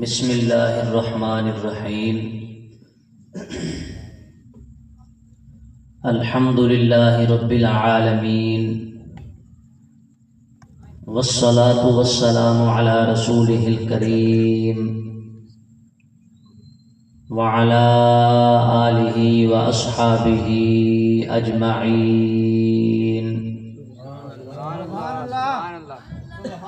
بسم اللہ الرحمن الرحیم الحمد للہ رب العالمین والصلاة والسلام علی رسولہ الکریم وعلی آلہ واصحابہ اجمعین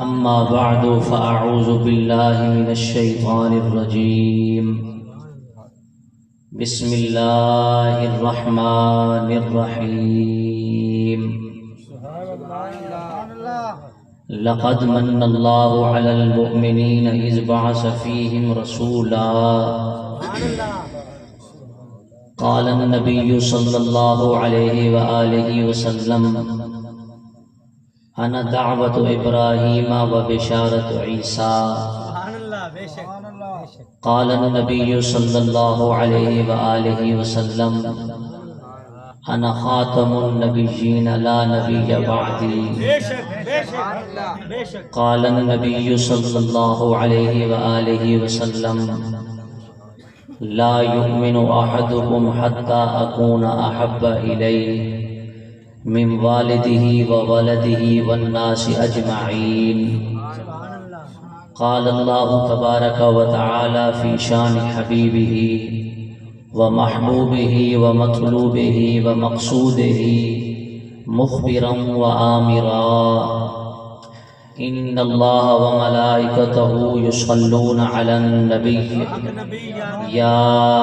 اما بعد فاعوذ باللہ من الشیطان الرجیم بسم اللہ الرحمن الرحیم لقد من اللہ علی المؤمنین اذ بعث فیہم رسولا قال النبی صلی اللہ علیہ وآلہ وسلم انا دعوت ابراہیم و بشارت عیسیٰ قال النبی صلی اللہ علیہ وآلہ وسلم انا خاتم النبیین لا نبی بعدی قال النبی صلی اللہ علیہ وآلہ وسلم لا یؤمن احدکم حتی اکون احب الیہ من والدہ وولدہ والناس اجمعین قال اللہ تبارک وتعالی فی شان حبیبہ ومحبوبہ ومطلوبہ ومقصودہ مخبرا وآمرا ان اللہ وملائکتہ یصلون علی النبی یا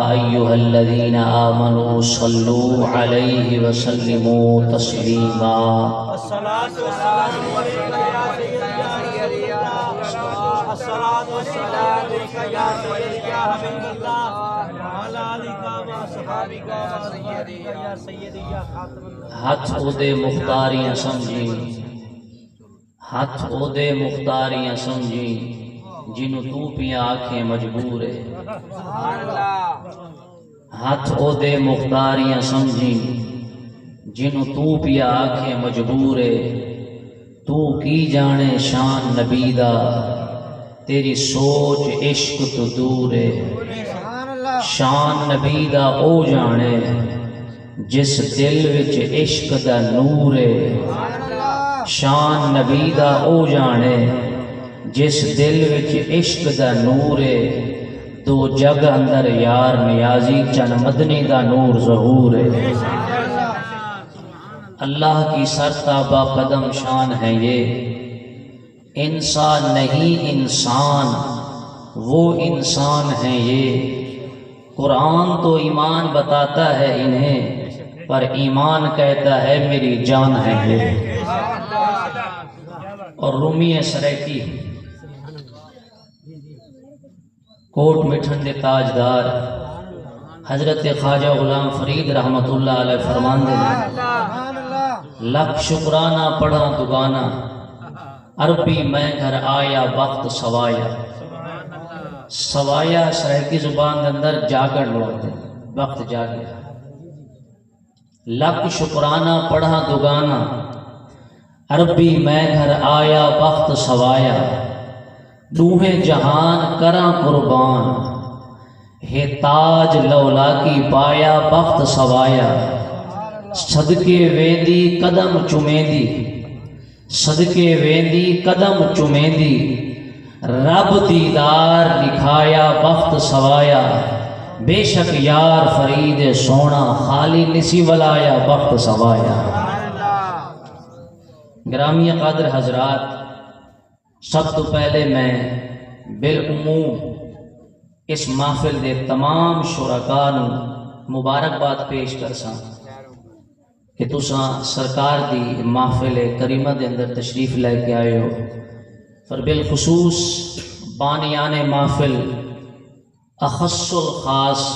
ایہا الذین آمنوا صلوا علیہ وسلموا تسلیما ہاتھ اودے مختاریاں سمجھی ہاتھ اودے مختاریاں سمجھی جنوں تو پیاں آنکھیں مجبور ہے ہاتھ اودے مختاریاں سمجھی جنوں تو پیاں آنکھیں مجبور ہے تو کی جانے شان نبی دا تیری سوچ عشق تو دور ہے شان نبی دا او جانے جس دل وچ عشق دا نور ہے شان نبی دا او جانے جس دل وچ عشق دا نور ہے دو جگ اندر یار نیازی چن مدنی دا نور ظہور ہے اللہ کی سرتابہ قدم شان ہے یہ انسان نہیں انسان وہ انسان ہے یہ قرآن تو ایمان بتاتا ہے انہیں پر ایمان کہتا ہے میری جان ہے یہ اور رومی سریتی کوٹ مٹھن دے تاجدار حضرت خواجہ غلام فرید رحمت اللہ علیہ فرمان دے لکھ شکرانہ پڑھا دگانا عربی میں گھر آیا وقت سوایا سوایا سریتی زبان دے اندر جاگر لوٹے وقت جاگیا لکھ شکرانہ پڑھا دگانا عربی میں گھر آیا وقت سوایا دوہیں جہان کراں قربان ہے تاج لولا کی پایا وقت سوایا صدقے ویندی قدم چمیندی صدقے ویندی قدم چمیندی رب دیدار دکھایا وقت سوایا بے شک یار فرید سونا خالی نسی ولایا وقت سوایا گرامی قادر حضرات سب تو پہلے میں بالعموم اس محفل دے تمام شرکاء نو مبارکباد پیش کرساں کہ تساں سرکار دی محفل کریمہ دے اندر تشریف لے کے آئے ہو پر بالخصوص بانیان محفل اخص الخاص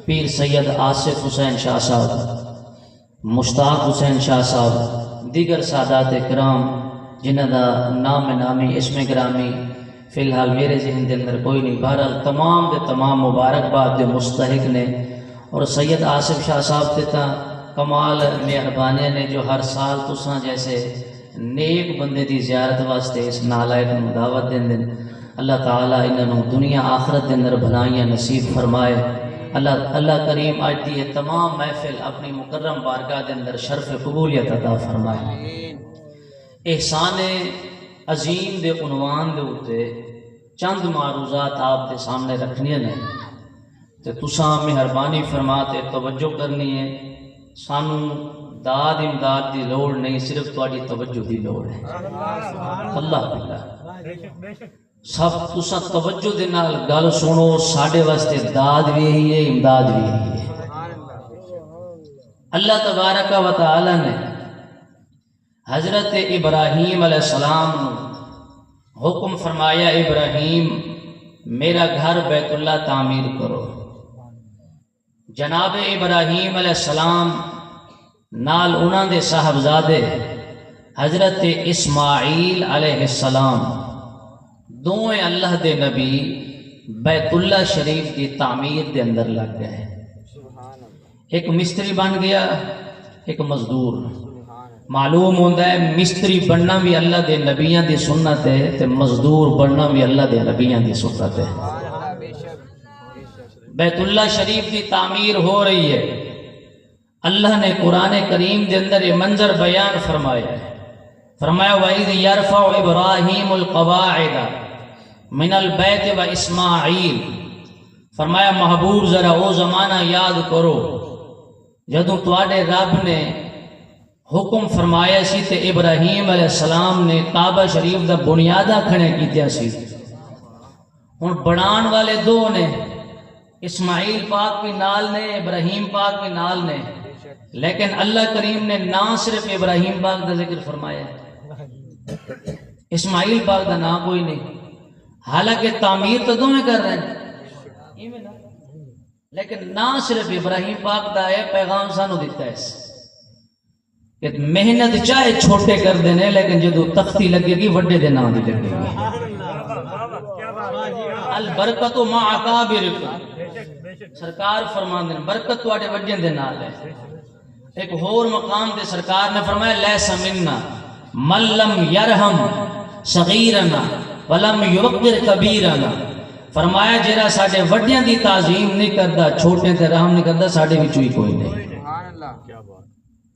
پیر سید آصف حسین شاہ صاحب مشتاق حسین شاہ صاحب دیگر سادات کرام جنہ دا نام نامی اسم گرامی فی الحال میرے ذہن دے اندر کوئی نہیں بہرحال تمام دے تمام مبارکباد دے مستحق نے اور سید آصف شاہ صاحب تے تا کمال مہربانی نے جو ہر سال تساں جیسے نیک بندے دی زیارت واسطے اس نالائق نو دعوت دین اللہ تعالیٰ انہوں دنیا آخرت کے اندر بھلائیاں نصیب فرمائے۔ اللہ کریم آج دی یہ تمام محفل اپنی مکرم بارگاہ کے اندر شرف قبولیت عطا فرمائے۔ احسان عظیم دے عنوان دے اوتے چند معروضات آپ کے سامنے رکھنی نے تے تساں مہربانی فرما تے توجہ کرنی ہے۔ سانو داد امداد دی لوڑ نہیں، صرف تہاڈی توجہ دی لوڑ ہے۔ اللہ باللہ سب تساں توجہ دے نال گل سنو، ساڈے واسطے داد بھی یہی ہے، امداد بھی یہی ہے۔ اللہ تبارک و تعالی نے حضرت ابراہیم علیہ السلام نو حکم فرمایا، ابراہیم میرا گھر بیت اللہ تعمیر کرو۔ جناب ابراہیم علیہ السلام نال انہاں دے صاحبزادے حضرت اسماعیل علیہ السلام دوئے اللہ دے نبی بیت اللہ شریف کی تعمیر دے اندر لگ گئے۔ ایک مستری بن گیا، ایک مزدور۔ معلوم ہوتا ہے مستری بننا بھی اللہ دے نبیاں دی سنت ہے تے مزدور بننا بھی اللہ دے نبیاں دی سنت ہے۔ بیت اللہ شریف کی تعمیر ہو رہی ہے۔ اللہ نے قرآن کریم دے اندر یہ منظر بیان فرمایا ہے۔ فرمایا وَإِذْ يَرْفَعُ إِبْرَاهِيمُ الْقَوَاعِدَ مِنَ الْبَيْتِ وَإِسْمَاعِيلُ، فرمایا محبوب ذرا وہ زمانہ یاد کرو جدوں تواڈے رب نے حکم فرمایا سی تے ابراہیم علیہ السلام نے کعبہ شریف دا بنیاداں کھڑے کیتیا سی۔ ہن بنان والے دو نے، اسماعیل پاک بھی نال نے، ابراہیم پاک بھی نال نے، لیکن اللہ کریم نے نہ صرف ابراہیم پاک دا ذکر فرمایا ہے، اسماعیل پاک دا نام کوئی نہیں، حالانکہ تعمیر تو دونوں کر رہے ہیں، لیکن نہ صرف ابراہیم پاک دا ہے۔ پیغام سانو دیتا ہے کہ محنت چاہے چھوٹے کر دینے، لیکن جدو تختی لگے گی وڈے دے نام دی لگے گی۔ البرکت مع اکابرکم، سرکار فرمان دے برکت تواڈے وڈیاں دے نال ہے۔ ایک اور مقام تے سرکار نے فرمایا لیس منا من لم یرحم صغیرنا ولم یوقر کبیرنا، فرمایا جڑا ساڈے وڈیاں دی تعظیم نہیں کردا، چھوٹے تے رحم نہیں کردا، ساڈے وچوں ہی کوئی نہیں۔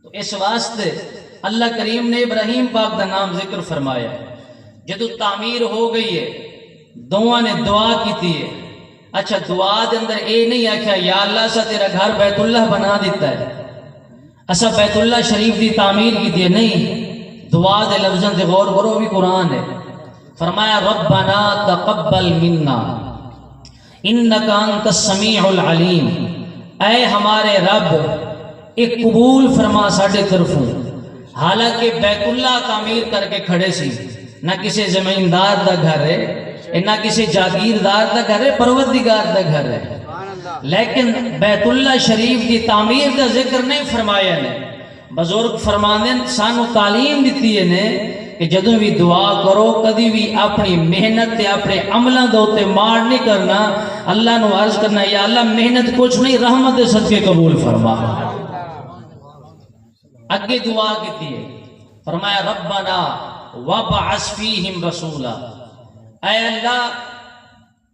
تو اس واسطے اللہ کریم نے ابراہیم پاک دا نام ذکر فرمایا۔ جدو تعمیر ہو گئی ہے، دعا نے دعا کی ہے۔ اچھا دعا دے اندر اے نہیں آکھیا یا اللہ سا تیرا گھر بیت اللہ بنا دیتا ہے، اسا بیت اللہ شریف دی تعمیر کی ہے، نہیں، دعا دے لفظاں تے غور کرو، بھی قرآن ہے۔ فرمایا ربنا تقبل منا انک انت السمیع العلیم، اے ہمارے رب ایک قبول فرما ساڈے طرفوں۔ حالانکہ بیت اللہ تعمیر کر کے کھڑے سی، نہ کسی زمیندار دا گھر ہے، نہ کسی جاگیردار دا گھر ہے، پروردگار دا گھر ہے، لیکن بیت اللہ شریف کی تعمیر دا ذکر نہیں فرمایا نے۔ بزرگ فرماندے سانو تعلیم دیتی ہے نے کہ جدوں بھی دعا کرو کدی بھی اپنی محنت تے اپنے عملاں دے اوتے مار نہیں کرنا، اللہ نو عرض کرنا یا اللہ محنت کچھ نہیں، رحمت دے صدقے قبول فرما۔ اگے دعا کیتی ہے، فرمایا ربنا وابعث فیہم رسولا، اے اللہ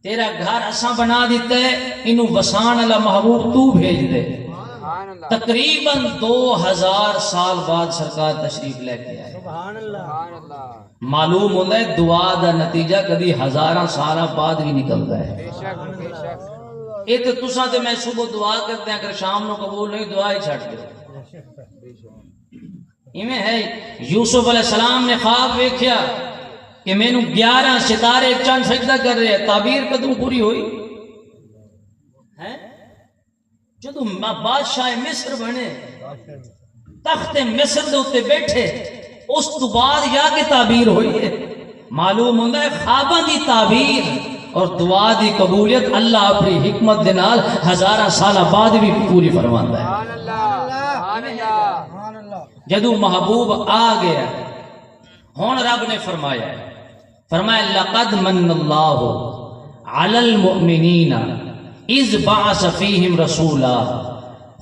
تیرا گھر اساں بنا دیتا ہے، انہوں وسان اللہ محبوب تو بھیج دے۔ تقریباً 2000 سال بعد سرکار تشریف لے کے آئے۔ معلوم ہوتا ہے دعا دا نتیجہ کدی ہزاراں سالاں بعد بھی نکلتا ہے۔ یہ تو تساں تے میں صبح دعا کرتے ہیں، اگر شام نو قبول نہیں دعا ہی چھٹ دو۔ ایویں ہے یوسف علیہ السلام نے خواب ویکھیا کہ مینوں 11 ستارے چند سجدہ کر رہے ہیں، تعبیر کدوں پوری ہوئی ہے؟ جدوں بادشاہ مصر بنے، تخت مصر دے اوتے بیٹھے، اس تو بعد یا کہ تعبیر ہوئی ہے۔ معلوم ہوتا ہے خواباں دی تعبیر اور دعا دی قبولیت اللہ اپنی حکمت دے نال ہزاراں سالہ بعد بھی پوری فرماندا ہے۔ جدو محبوب آ گیا، ہون رب نے فرمایا لقد من اللہ علی المؤمنین اذ بعث فیہم رسولا،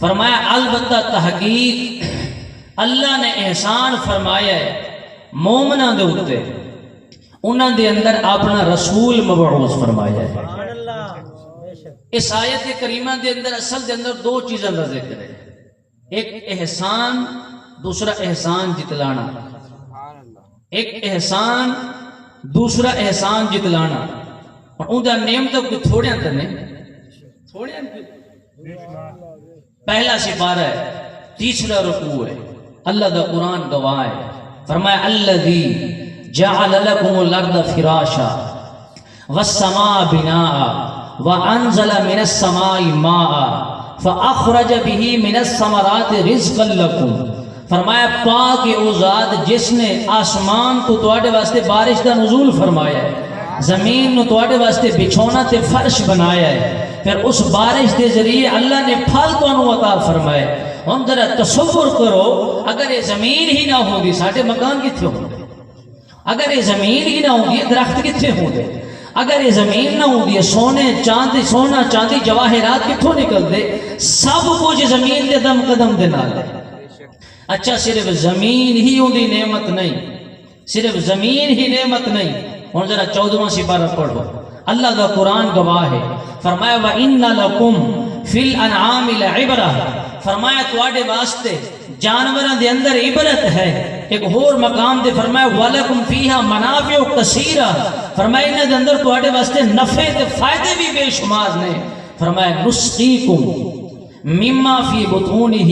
فرمایا البتہ تحقیق اللہ نے احسان فرمایا ہے مومنہ دے اوتے انہاں دے اندر اپنا رسول مبعوث فرمایا ہے۔ اس آیت کریمہ دے اندر اصل دے اندر دو چیزاں کا ذکر ہے، ایک احسان، دوسرا احسان جتلانا۔ ایک احسان، دوسرا احسان جتلانا۔ اور ان دا نیم تو کوئی تھوڑے انتر نہیں، تھوڑے انتر۔ پہلا سپارہ ہے، تیسرا رکوع ہے، اللہ دا قرآن گواہ ہے، فرمایا الذی جعل لکم الارض فراشا والسماء بناء وانزل من السماء ماء فاخرج به من الثمرات رزقا لکم۔ فرمایا پاک او ذات جس نے آسمان تو تواڈے واسطے بارش دا نزول فرمایا ہے، زمین نو تواڈے واسطے بچھونا تے فرش بنایا ہے، پھر اس بارش دے ذریعے اللہ نے پھل تانوں عطا فرمائے۔ ہن ذرا تصور کرو اگر یہ زمین ہی نہ ہوگی ساڈے مکان کتھے ہوندے، اگر یہ زمین ہی نہ ہوگی درخت کتھے ہوندے، اگر یہ زمین نہ ہوگی سونا چاندی جواہرات کتھوں نکلدے، سب کچھ زمین دے دم قدم دے نال ہے۔ اچھا صرف زمین ہی ہوندی نعمت نہیں، صرف زمین ہی نعمت نہیں۔ ہن ذرا 14واں سپارہ پڑھو، اللہ کا قرآن گواہ ہے، فرمایا وَإِنَّ لَكُمْ فِي الْأَنْعَامِ لَعِبْرَةً، فرمایا تواڈے واسطے جانوراں دے اندر عبرت ہے۔ ایک اور مقام دے فرمایا وَلَكُمْ فِيهَا مَنَافِعُ كَثِيرَةٌ، فرمایا انہاں دے اندر تواڈے واسطے نفع تے فائدے بھی بے شمار نے۔ فرمایا نُسْقِيكُمْ مما فی بطونہ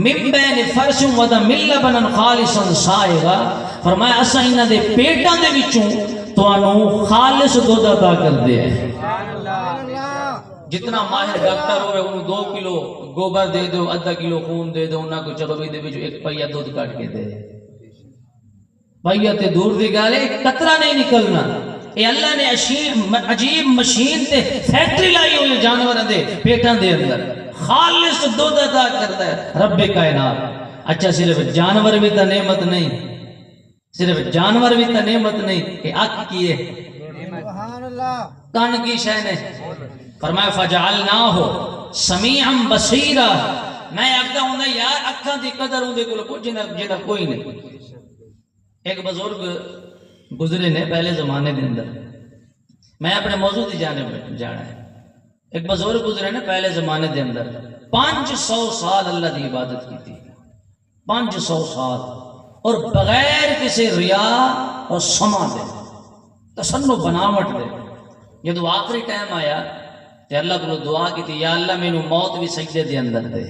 من بین فرش ودم لبنا خالصا سائغا، فرمایا اساں انہاں دے پیٹاں دے وچوں تانوں خالص دودھ عطا کر دے ہیں۔ جتنا ماہر ڈاکٹر ہوئے انہوں 2 کلو گوبر دے دو، آدھا کلو خون دے دو، انہاں کو چلو بھی دے وچوں 1 پہیا دودھ کٹ کے دے، پہیا تے دور دی گل ہے، قطرہ نہیں نکلنا۔ اے اللہ نے عجیب مشین تے فیکٹری لائی ہوئی جانوراں دے پیٹاں دے اندر، خالص دودھ عطا کرتا ہے رب کائنات۔ اچھا صرف جانور بھی تا نعمت نہیں، صرف جانور بھی تا نعمت نہیں، کہ اک کی ہے، کان کی شے نے، فرمایا فجعلناہ سمیعا بصیرا، میں آکھدا ہوں یار اکھاں دی قدر ہوندے کول جنہ کوئی نہیں۔ ایک بزرگ گزرے نے پہلے زمانے دے اندر، میں اپنے موضوع دی جانب جانا ہے، ایک بزرگ گزرے نے پہلے زمانے دے اندر 500 سال اللہ دی عبادت کی تھی، 500 سال، اور بغیر کسی ریا اور سما دے، تصنع بناوٹ دے۔ جدو آخری ٹائم آیا تے اللہ کو دعا کی تھی یا اللہ مینوں موت بھی سجدے دے اندر دے،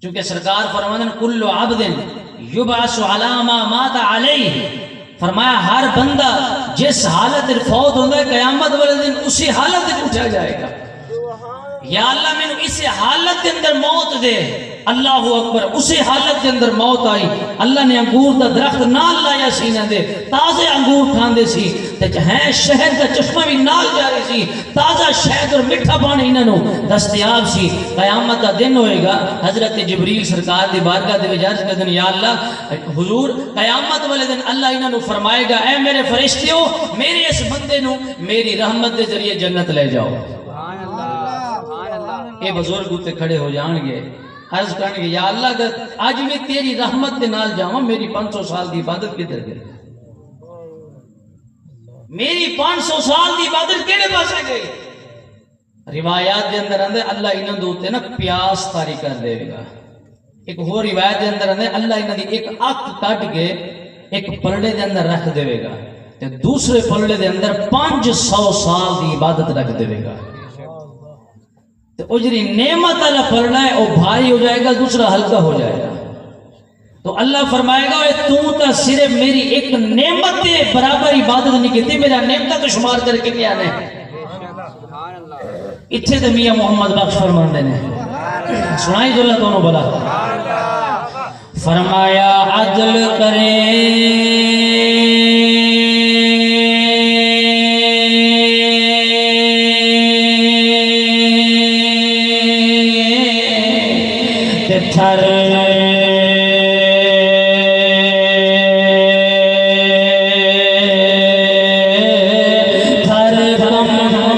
چونکہ سرکار فرماندن کل عبد یبعث علی ما مات علیہ، فرمایا ہر بندہ جس حالت فوت ہوتا ہے قیامت والے دن اسی حالت میں اٹھا جائے گا۔ یا اللہ میں نے اسی حالت کے اندر موت دے، اللہ اکبر، اسی حالت کے اندر موت آئی، اللہ نے انگور دا درخت نال لایا سینہ دے، تازے انگور کھاندے سی، تے ہیں شہد دا چشمہ بھی نال جا رہی سی، تازہ شہد اور مٹھا پانی انہوں دستیاب سی۔ قیامت دا دن ہوئے گا، حضرت جبریل سرکار دی بارگاہ دے وجارت کردن یا اللہ حضور قیامت والے دن اللہ انہوں فرمائے گا اے میرے فرشتیوں میرے اس بندے نو میری رحمت دے ذریعے جنت لے جاؤ۔ اے بزرگ تے کھڑے ہو جان گے، عرض کرنے گے یا اللہ اگر آج میں تیری رحمت دے نال جاؤں، میری 500 سال دی عبادت کدھر گئی، میری 500 سال دی عبادت کیڑے پاسے گئی۔ روایات دے اندر اندر اللہ انہاں دے اوتے نا پیاس طاری کر دے گا۔ ایک ہور روایت دے اندر اندر اللہ انہاں دی ایک اکھ کٹ کے ایک پلڑے دے اندر رکھ دے گا، تے دوسرے پلڑے دے اندر 500 سال دی عبادت رکھ دے گا۔ تو اجری نعمت اللہ پڑھنا ہے وہ بھاری ہو جائے گا، دوسرا ہلکا ہو جائے گا۔ تو اللہ فرمائے گا تو تا صرف میری ایک نعمت دے برابر عبادت نہیں کی، میرا نعمت تو شمار کر کے کیا نے اتھے تو میاں محمد بخش فرمان دینے سنائی جو اللہ دونوں بلا فرمایا عدل کرے تھر کم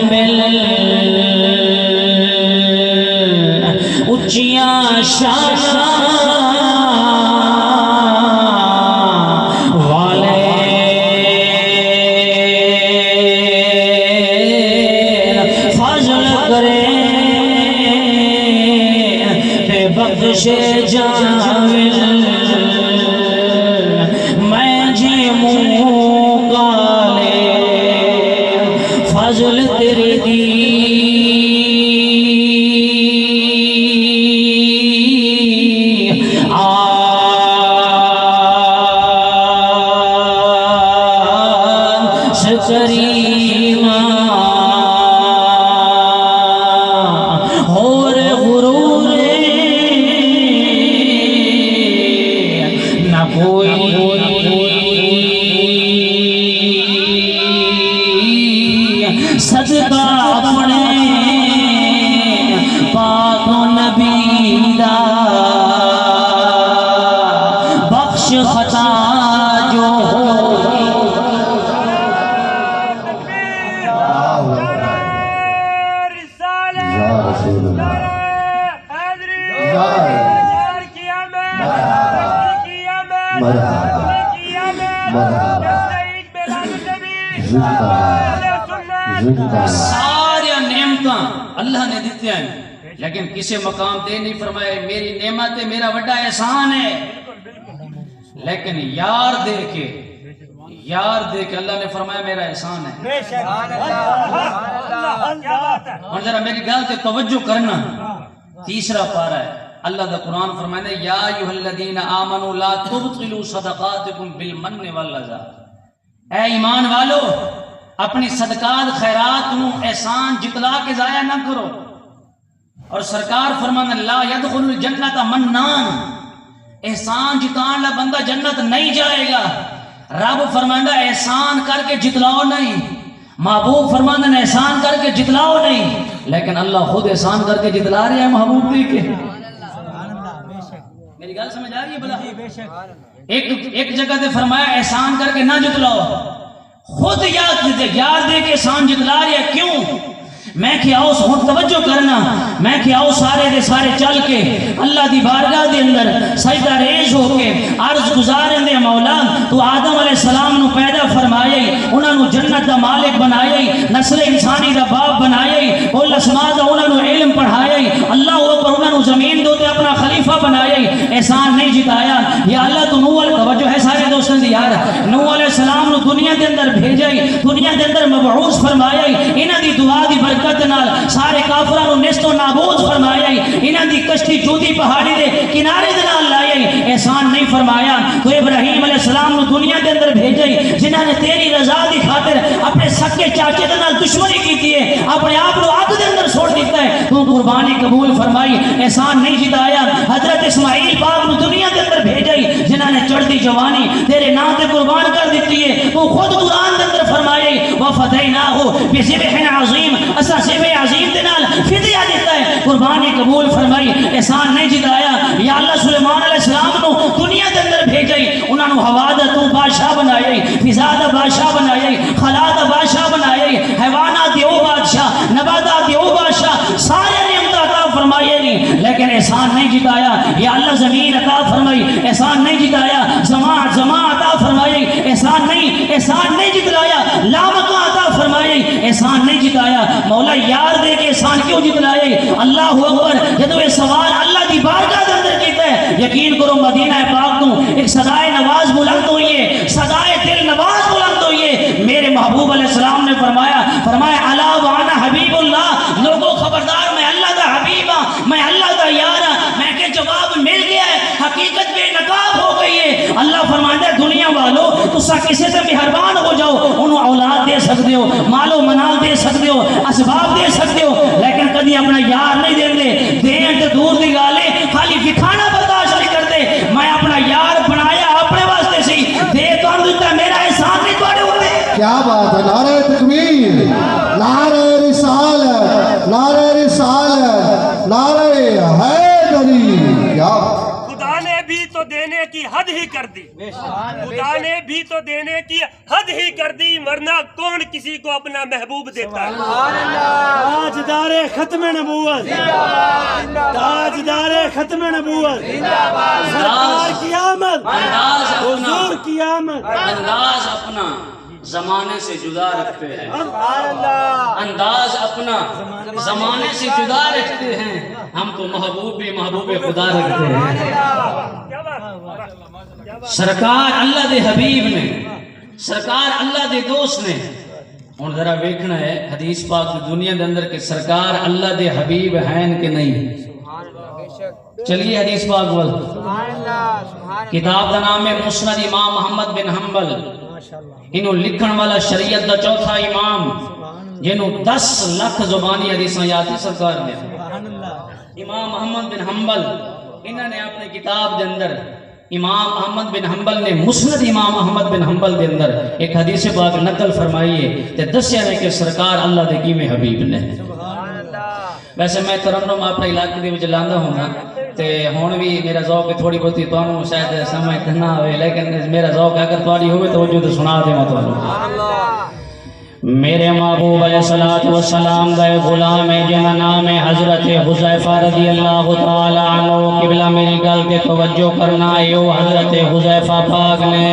مل اچیاں شان والے بخش جاویل میں جی منہ کالے فضل تیری دی صدقہ اپنے پاک نبی دا بخش خطا جو سارے نعمتاں اللہ نے دیتے ہیں لیکن کسی مقام دے نہیں فرمائے میری نعمت ہے میرا بڑا احسان ہے، لیکن یار دے کے اللہ نے فرمایا میرا احسان ہے۔ اور ذرا میری گل تے توجہ کرنا، تیسرا پارہ ہے اللہ دا قرآن فرمائے یا ایھا الذین آمنوا لا تبطلوا صدقاتکم بالمن والعذا، اے ایمان والو اپنی صدقات خیرات نو احسان جتلا کے ضائع نہ کرو۔ اور سرکار فرمان لا يدخل الجنت منان، احسان جتان لا بندہ جنت نہیں جائے گا۔ رب فرماندا احسان کر کے جتلاؤ نہیں، محبوب فرماندے احسان کر کے جتلاؤ نہیں، لیکن اللہ خود احسان کر کے جتلا رہے ہیں محبوب دے کے۔ میری گل سمجھ آ رہی ہے بلا؟ ایک جگہ تے فرمایا احسان کر کے نہ جتلاؤ، خود یار دے کے احسان جتلا رہے ہیں۔ کیوں؟ میں کہ آؤ ہن توجہ کرنا، میں کہ آؤ سارے دے سارے چل کے اللہ دی بارگاہ دے اندر سجدہ ریز ہو کے عرض گزارن دے مولا تو آدم علیہ السلام نو پیدا فرمائے، انہاں نو جنت دا مالک بنائے، نسل انسانی دا باپ بنائے، کل اسماء دا انہاں نو علم پڑھائے، اللہ اوپر انہاں نو زمین دو تے اپنا خلیفہ بنائے، احسان نہیں جتایا۔ یا اللہ تو نوح علیہ توجہ ہے سارے دوستاں دی یار، نوح علیہ السلام نو دنیا دے اندر بھیجے، دنیا دے اندر مبعوث فرمائے، انہاں دی دعا دی برکت نال سارے کافراں نو نیست و نابود فرمایا، انہاں دی کشتی جودی پہاڑی دے کنارے دے نال لائے، احسان نہیں فرمایا۔ تو ابراہیم علیہ السلام نو دنیا دے اندر بھیجے جنہاں نے تیری رضا دی خاطر اپنے سکے چاچے دے نال دشمنی کیتی ہے، اپنے آپ کو اگ دے اندر چھوڑ دیتا ہے، تو قربانی قبول فرمائی، احسان نہیں جتایا۔ حضرت اسماعیل باپ نو دنیا دے اندر بھیجے جنہاں نے چڑھتی جوانی تیرے نام تے قربان کر دیتی ہے، تو خود قرآن دے اندر فرمائے وَفَدَيْنَاهُ بِذِبْحٍ عَظِيمٍ، اسا ذبح عظیم دے نال فدیہ دیتا ہے، قربانی قبول فرمائی، احسان نہیں جتایا۔ یا اللہ سلیمان علیہ السلام نو دنیا دے اندر بھیجے، انہاں نو ہوا دا تو بادشاہ بنائے، فضا دا بادشاہ بنائے، خلا دا بادشاہ بنائے، حیوانات دی او بادشاہ، نباتات دی او بادشاہ، سارے نعمت عطا فرمائے نہیں، لیکن احسان نہیں جتایا۔ یا اللہ زمین عطا فرمائی، احسان نہیں جتایا، زمان عطا فرمائی، احسان نہیں جتلایا، لامکاں عطا فرمائی، احسان نہیں جتایا۔ مولا یار دے کے احسان کیوں جتلائے؟ اللہ اکبر، جدو یہ سوال اللہ دی بارگاہ دے اندر کیتا ہے، یقین کرو مدینہ پاک تو ایک صدائے نواز بلند ہوئی ہے، صدائے دل نواز بلند ہوئی ہے۔ میرے محبوب علیہ السلام نے فرمایا الا وانا حبیب اللہ، لوگوں خبردار میں اللہ دا حبیب ہاں، میں اللہ دا یار ہاں۔ میں کہ جواب مل گیا ہے، حقیقت بے نقاب ہو گئی ہے۔ اللہ فرماتا ہے دنیا والو تسا کسی سے مہربان ہو جاؤ، انہوں اولاد دے سکتے ہو، مال و منال دے سکتے ہو، اسباب دے سکتے ہو، لیکن کدی اپنا یار نہیں دیں دے، دین تے دور دی گالے خالی دکھانا برداشت نہیں کرتے۔ میں اپنا یار بنایا اپنے واسطے سی، دے تو ہم دیتا میرا احسان نہیں توڑے ہوئے۔ کیا بات ہے، نعرہ تکبیر، نعرہ رسالت، نعرہ رسالت، نعرہ حیدری۔ کیا خدا نے بھی تو دینے کی حد ہی کر دی، خدا نے بھی تو دینے کی حد ہی کر دی، ورنہ کون کسی کو اپنا محبوب دیتا ہے؟ تاجدار ختم نبوت، تاجدار ختم نبوت، سرکار کی آمد، حضور کی آمد۔ انداز اپنا زمانے سے جدا رکھتے ہیں، انداز اپنا زمانے سے جدا رکھتے ہیں، ہم تو محبوب بھی محبوب خدا رکھتے ہیں۔ سرکار اللہ دے حبیب نے، سرکار اللہ دے دوست نے، ہن ذرا ویکھنا ہے حدیث پاک کی دنیا دے اندر کہ سرکار اللہ دے حبیب ہیں کہ نہیں۔ چلیے حدیث پاک ول، کتاب دا نام ہے مسند امام محمد بن حنبل، انہوں لکھن والا شریعت دا چوتھا امام، جنہوں 10 لاکھ زبانی حدیثاں یاد ہیں سرکار نے۔ امام محمد بن حنبل انہوں نے اپنے کتاب دے اندر، امام احمد بن حنبل نے مسند امام احمد بن حنبل دے اندر ایک حدیث پاک نقل فرمائی ہے تے دسیا ہے کہ سرکار اللہ دے کیویں حبیب نے۔ ویسے میں ترنم اپنے علاقے دے وچ لاندا ہوں نا تے ہن بھی میرا ذوق تھوڑی بہتی تانوں شاید سمجھ نہ ہوئے، لیکن میرا ذوق اگر تہاڈی ہوئے توجہ تے سنا دیواں تانوں۔ میرے محبوب علیہ الصلوۃ والسلام دا غلام ہے جنہاں نام ہے حضرت حذیفہ رضی اللہ تعالی عنہ۔ قبلہ میری گل کے توجہ کرنا ہے، وہ حضرت حذیفہ پاک نے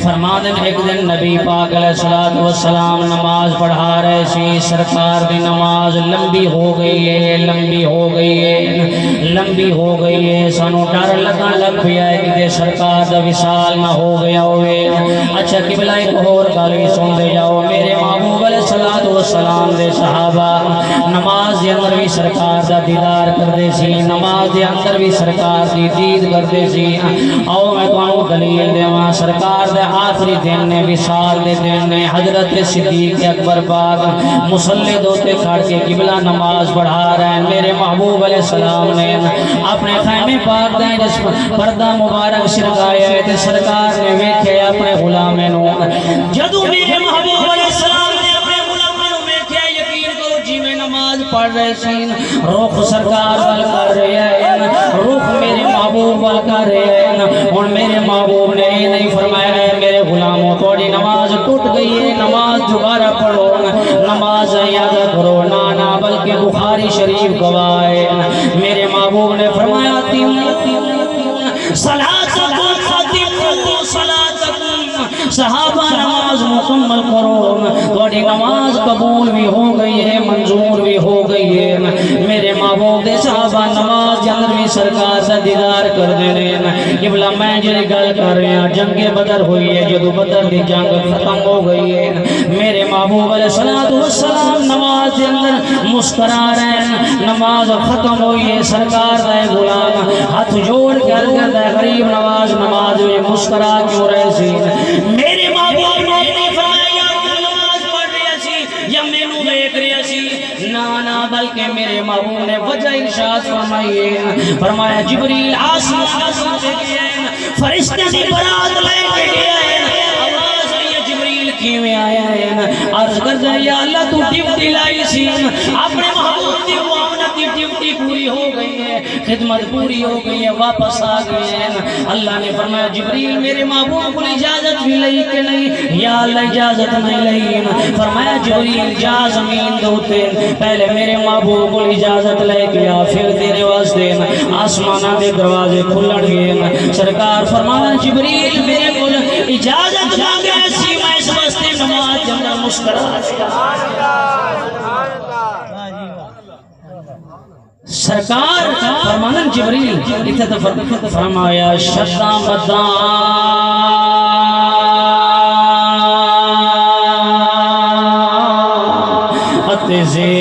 فرماتے ہیں ایک دن نبی پاک علیہ الصلوۃ والسلام نماز پڑھا رہے سی، سرکار دی نماز لمبی ہو گئی ہے، لمبی ہو گئی ہے، لمبی ہو گئی ہے، سانو ڈر لگا لگ پیا ہے کہ سرکار دا وصال نہ ہو گیا ہوئے۔ اچھا قبلہ ایک اور گل بھی سن دے جاؤ، میرے محبوب علیہ الصلوۃ والسلام دے صحابہ نماز دے اندر بھی سرکار دا دیدار کردے سی، نماز دے اندر بھی سرکار دی دید کردے سی۔ آؤ میں تانوں دلیل دیواں، سرکار دے آخری دن نے، وصال دے دن نے، حضرت صدیق اکبر پاک مصلی دوتے کھڑ کے قبلہ نماز پڑھا رہے ہیں۔ میرے محبوب علیہ السلام نے اپنے خیمے پاک دے جس پردہ مبارک سرکایا ہے تے سرکار نے ویکھے اپنے غلام نو، جدوں میرے محبوب علیہ السلام پڑھ رہے سین، روح سرکار وال کر رہے ہیں، روح میرے محبوب وال کر رہے ہیں۔ اور میرے محبوب نے یہ نہیں فرمایا ہے میرے غلاموں تھوڑی نماز ٹوٹ گئی ہے، نماز دوبارہ پڑھو، نماز یاد کرو، نانا بلکہ بخاری شریف گواہ ہے۔ میرے محبوب نے فرمایا صحابہ نماز مکمل کرو، تھوڑی نماز قبول بھی ہو گئی ہے، منظور بھی ہو گئی ہے۔ میرے محبوب دے صحابہ نماز کے اندر بھی سرکار دا دیدار کر دے رہے ہیں۔ قبلہ میں جڑی گل کر رہے ہیں جنگ بدر ہوئی ہے، جدو بدر دی جنگ ختم ہو گئی ہے، میرے محبوب علیہ الصلوۃ والسلام نماز کے اندر مسکرا رہے ہیں، نماز ختم ہوئی ہے، سرکار دا غلام ہاتھ جوڑ کے عرض کرتا ہے غریب نواز نماز میں مسکرا کیوں رہے سی؟ میرے محبوب نے نہیں فرمایا نماز پڑھ رہی سی یا مینوں دیکھ رہی سی، نانا بلکہ میرے محبوب نے وجہ ارشاد فرمائی ہے، فرمایا جبریل آسمان سے گیا ہے، فرشتے دی برات لے کے گیا ہے، آواز آئی ہے جبریل کیویں آیا ہے؟ عرض کرتا ہے یا اللہ تو ڈیوٹی لائی سی، اپنے محبوب دی معاونت کی ڈیوٹی پوری ہو گئی ہے، خدمت پوری ہو گئی ہے، واپس آ گئے ہیں۔ اللہ نے فرمایا جبریل میرے محبوب کو اجازت بھی لئی کہ نہیں؟ یا اللہ اجازت نہیں لئی۔ فرمایا جبریل جا زمین دوتے، پہلے میرے محبوب کو اجازت لے گیا، پھر تیرے واسطے آسمانہ دے دروازے کھلن گئے۔ سرکار فرمایا جبریل میرے کو اجازت مانگے سی، میں اس واسطے نماز کے اندر مسکرا سرکار فرمانا جبریل اتنا فرمایا شدہ مدان اتزے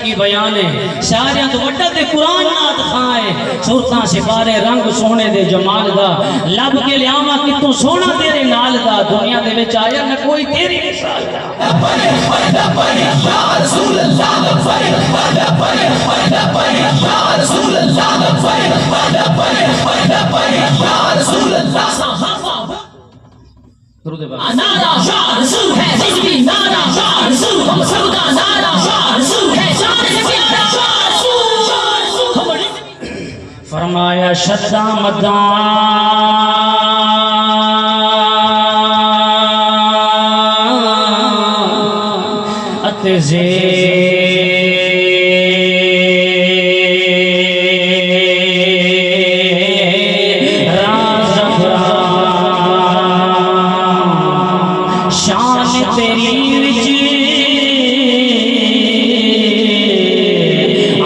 کی بیان ہے ساریاں تو وڈا تے قرآن نات کھائے صورتاں سپارے رنگ سونے دے جمال دا لب کے لیاواں کتوں سونا تیرے نال دا دنیا دے وچ آیا نہ کوئی تیری مثال دا یا رسول اللہ یا رسول اللہ صحابہ درود پاک نارا یا رسول ہے حزبی نارا یا رسول ہم سب کا نارا یا رسول ہے جان سے پیارا یا رسول فرمایا شدہ مدان اتزے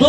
2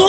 2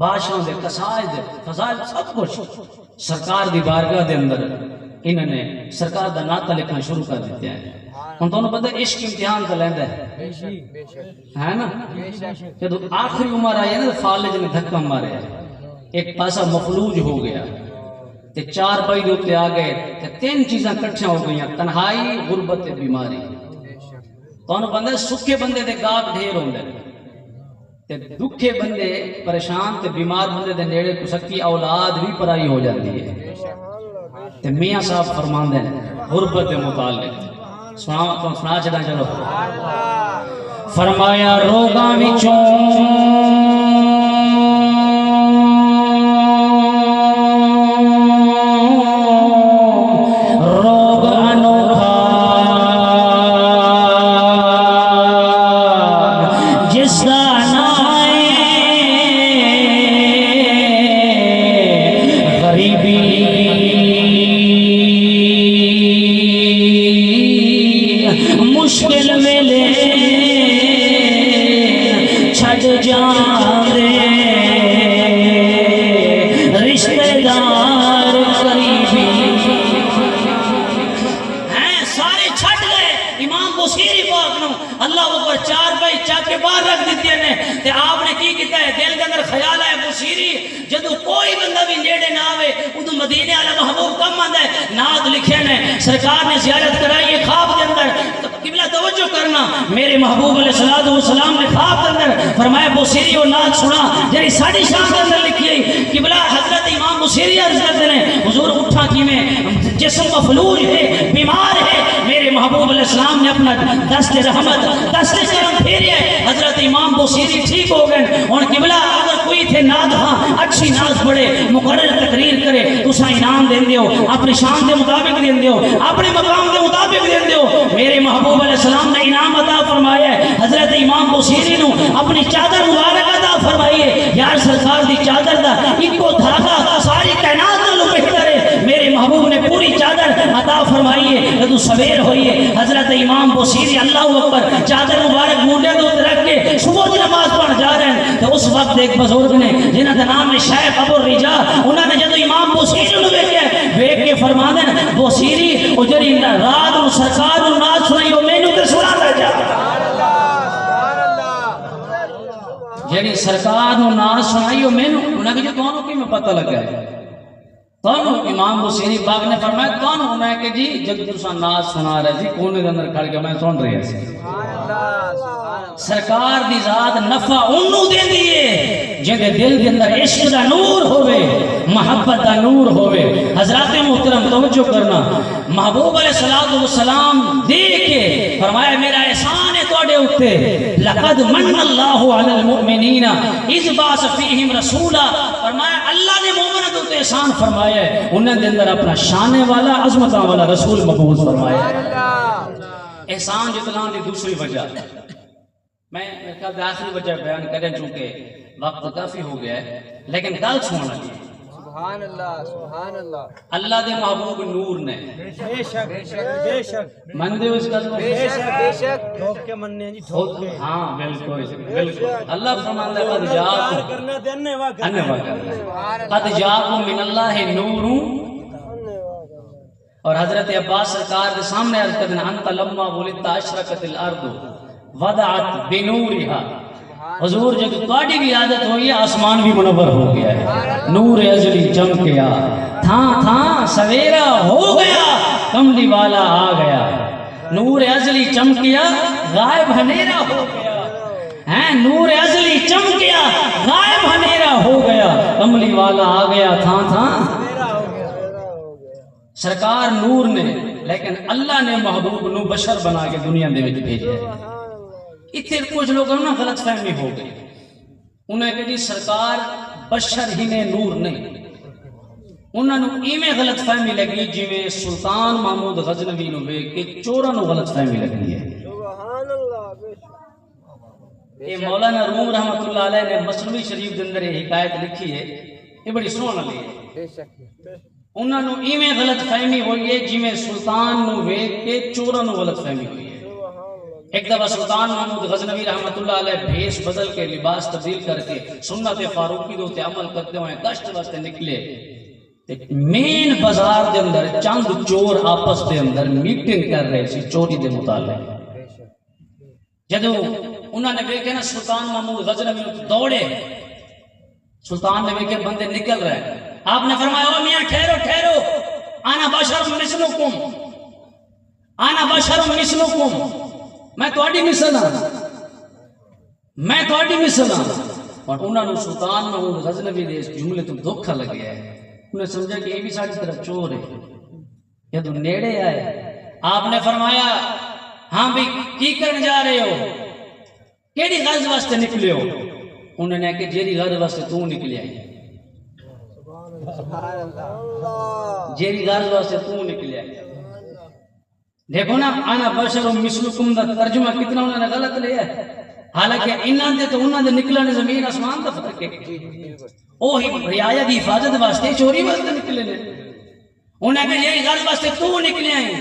بادشاہوں دے قصائد دے فضائل سب کچھ سرکار دی بارگاہ دے اندر انہوں نے سرکار دا نعت لکھنا شروع کر دیتے ہیں. ہن تانوں پتہ عشق امتحان تے لیندا ہے نا. جدوں آخری عمر آئی ہے نا فالج نے دھکا ماریا, ایک پاسا مفلوج ہو گیا تے چار پائی دے اوتے آ گئے تے تین چیزاں کٹھیاں ہو گئیاں, تنہائی, غربت تے بیماری. تانوں پتہ سکھے بندے دے گاہک ڈھیر ہوندے تے دکھے بندے پریشان تے بیمار بندے دے نیڑے کو سکی اولاد بھی پرائی ہو جاتی ہے. تے میاں صاحب فرماندے ہیں غربت کے متعلق سنا چلا چلو. فرمایا روگاں وچوں روگ انوکھا جس دا نام غریبی مشکل ویلے چھڈ جاندے رشتہ دار قریبی ہیں سارے چھڈ گئے. امام بصیری پاک نو اللہ اوپر چار بھائی چاک کے باہر رکھ دیتے ہیں تے آپ نے کی کیتا ہے دل کے اندر خیال ہے بصیری جدو کوئی بندہ بھی نیڑے نہ آوے ادو مدینے والا محبوب کم آندا ہے. نعت لکھے نے سرکار نے زیارت کرائی ہے خواب کے اندر. قبلہ توجہ کرنا, میرے محبوب علیہ السلام نے خواب کے اندر فرمایا بصیری وہ نعت سنا جی ساڑی شان کے اندر لکھی ہے. قبلہ حضرت امام بصیری عرض کرتے ہیں حضور اٹھا کی میں جسم مفلوج ہے, بیمار ہے. میرے محبوب علیہ السلام نے اپنا دست رحمت دست کرم پھیری ہے, حضرت امام بصیری ٹھیک ہو گئے. اور قبلہ اگر کوئی تھے نعت ہاں اچھی نعت پڑھے مقرر تقریر کرے تو اسا انعام دین دیو, اپنی شان دے مطابق دین دیو, اپنے مقام دے مطابق دین دیو. میرے محبوب علیہ السلام نے انعام عطا فرمایا ہے. حضرت امام بصیری نو اپنی چادر مبارک عطا فرمائی ہے. یار سرکار دی چادر دا ایکو دھاگا ساری کائنات نالوں بہتر ہے. میرے محبوب نے پوری چادر عطا فرمائی ہے. جدوں سویر ہوئی ہے حضرت امام بصیری اللہ اکبر چادر مبارک مونڈے دے اوپر رکھ کے صبح دی نماز پڑھ جا رہے ہیں تو اس وقت ایک بزرگ نے جنہاں دا نام ہے شیخ ابو الرجا, انہوں نے جدوں امام بصیری نو ویکھ کے فرماندے بصیری او جڑی رات نو سرکار نو نعت سنائی او مینوں تے سناتا جا. جڑی سرکار نو نعت سنائی او مینوں انہاں کہ کون کی میں پتہ لگا ہے کون. امام بصیری پاک نے فرمایا کون ہونا ہے کہ جی جب تساں نعت سنا رہے سی کونے دے اندر کھڑ کے میں سن رہا سی. سرکار دی ذات نفع اونوں دیندی ہے جے دے دل دے اندر عشق دا نور ہوے, محبت دا نور ہوے. حضرات محترم توجہ کرنا, محبوب علیہ السلام دیکھ کے فرمایا میرا احسان ہے تواڈے اوتے, لقد من اللہ علی المؤمنین اذ بعث فیہم رسولا. فرمایا اللہ نے مومنوں کے اوتے احسان فرمایا ہے, انہاں دے اندر اپنا شان والا عظمتاں والا رسول مبعوث فرمایا ہے. احسان جتلان دی دوسری وجہ میں کل آخری وجہ بیان کریں چونکہ وقت کافی ہو گیا ہے, لیکن گل سننا لگی. سبحان اللہ سبحان اللہ. اللہ دے محبوب نور نے بے شک بے شک من دے اس گل بے شک بے شک ٹھوک کے مننے جی ٹھوک کے. ہاں بالکل بالکل. اللہ فرماندا ہے قد جاءکم کرنا تے اننے وا قد جاءکم من اللہ نور. اور حضرت عباس سرکار کے سامنے عرض کرتے ہیں انت لما ولدت اشرقت الارض وضعت بنورها. حضور جب تواڈی بھی عادت ہوئی ہے آسمان بھی منور ہو گیا ہے, نور ازلی چمکیا, تھاں تھاں سویرا ہو گیا, کملی والا آ گیا. نور ازلی چمکیا غائب ہنیرا ہو گیا, ہیں نور ازلی چمکیا غائب ہنیرا ہو گیا, کملی والا آ گیا, تھاں تھاں سرکار نور نے. لیکن اللہ نے محبوب نو بشر بنا کے دنیا دے وچ بھیجا ہے. اتنے کچھ لوگوں نے غلط فہمی ہو گئی, انہیں کہ جی سرکار بشر ہی نے نور نہیں. انہوں نے ایویں غلط فہمی لگی جویں سلطان محمود غزنوی نو ویکھ کے چوراں نو غلط فہمی لگی ہے. سبحان اللہ. یہ مولانا روم رحمۃ اللہ علیہ نے مثنوی شریف دے اندر یہ حکایت لکھی ہے, یہ بڑی سنن والی ہے. بے شک انہوں نے ایویں غلط فہمی ہوئی ہے جویں سلطان نو ویکھ کے چوراں نو غلط فہمی ہوئی ہے. ایک دفعہ سلطان محمود غزنوی رحمت اللہ علیہ بھیس بدل کے لباس تبدیل کر کے سنت فاروقی دوتے عمل کرتے ہوئے گشت واسطے نکلے مین بازار دے اندر چند چور آپس دے اندر میٹنگ کر رہے سی چوری دے متعلق. جدو انہوں نے دیکھے نا سلطان محمود غزنوی دوڑے, سلطان نے دیکھے بندے نکل رہے, آپ نے فرمایا او میاں ٹھہرو ٹھہرو, انا بشر مثلکم, انا بشر مثلکم, میں تواڈی مثل ہاں, میں تواڈی مثل ہاں. اور انہوں نے سلطان محمود غزنوی دے اس جملے تو دھوکا لگیا ہے, انہیں سمجھا کہ یہ بھی ساری طرح چور ہے. جب نیڑے آئے آپ نے فرمایا ہاں بھی کی کرنے جا رہے ہو, کیڑی غرض واسطے نکلے ہو؟ انہوں نے کہ جیری غرض واسطے تو نکلے آئی, جیری غرض واسطے تو نکلے آئی. دیکھو نا انا بشر مثلکم دا ترجمہ کتنا انہوں نے غلط لیا ہے, حالانکہ انہاں دے تو انہاں دے نکلنے زمین آسمان دا فرق ہے. اوہی رعایا دی حفاظت واسطے چوری واسطے نکلے نے, انہوں نے کہ یہی غرض واسطے تو نکلے آئی.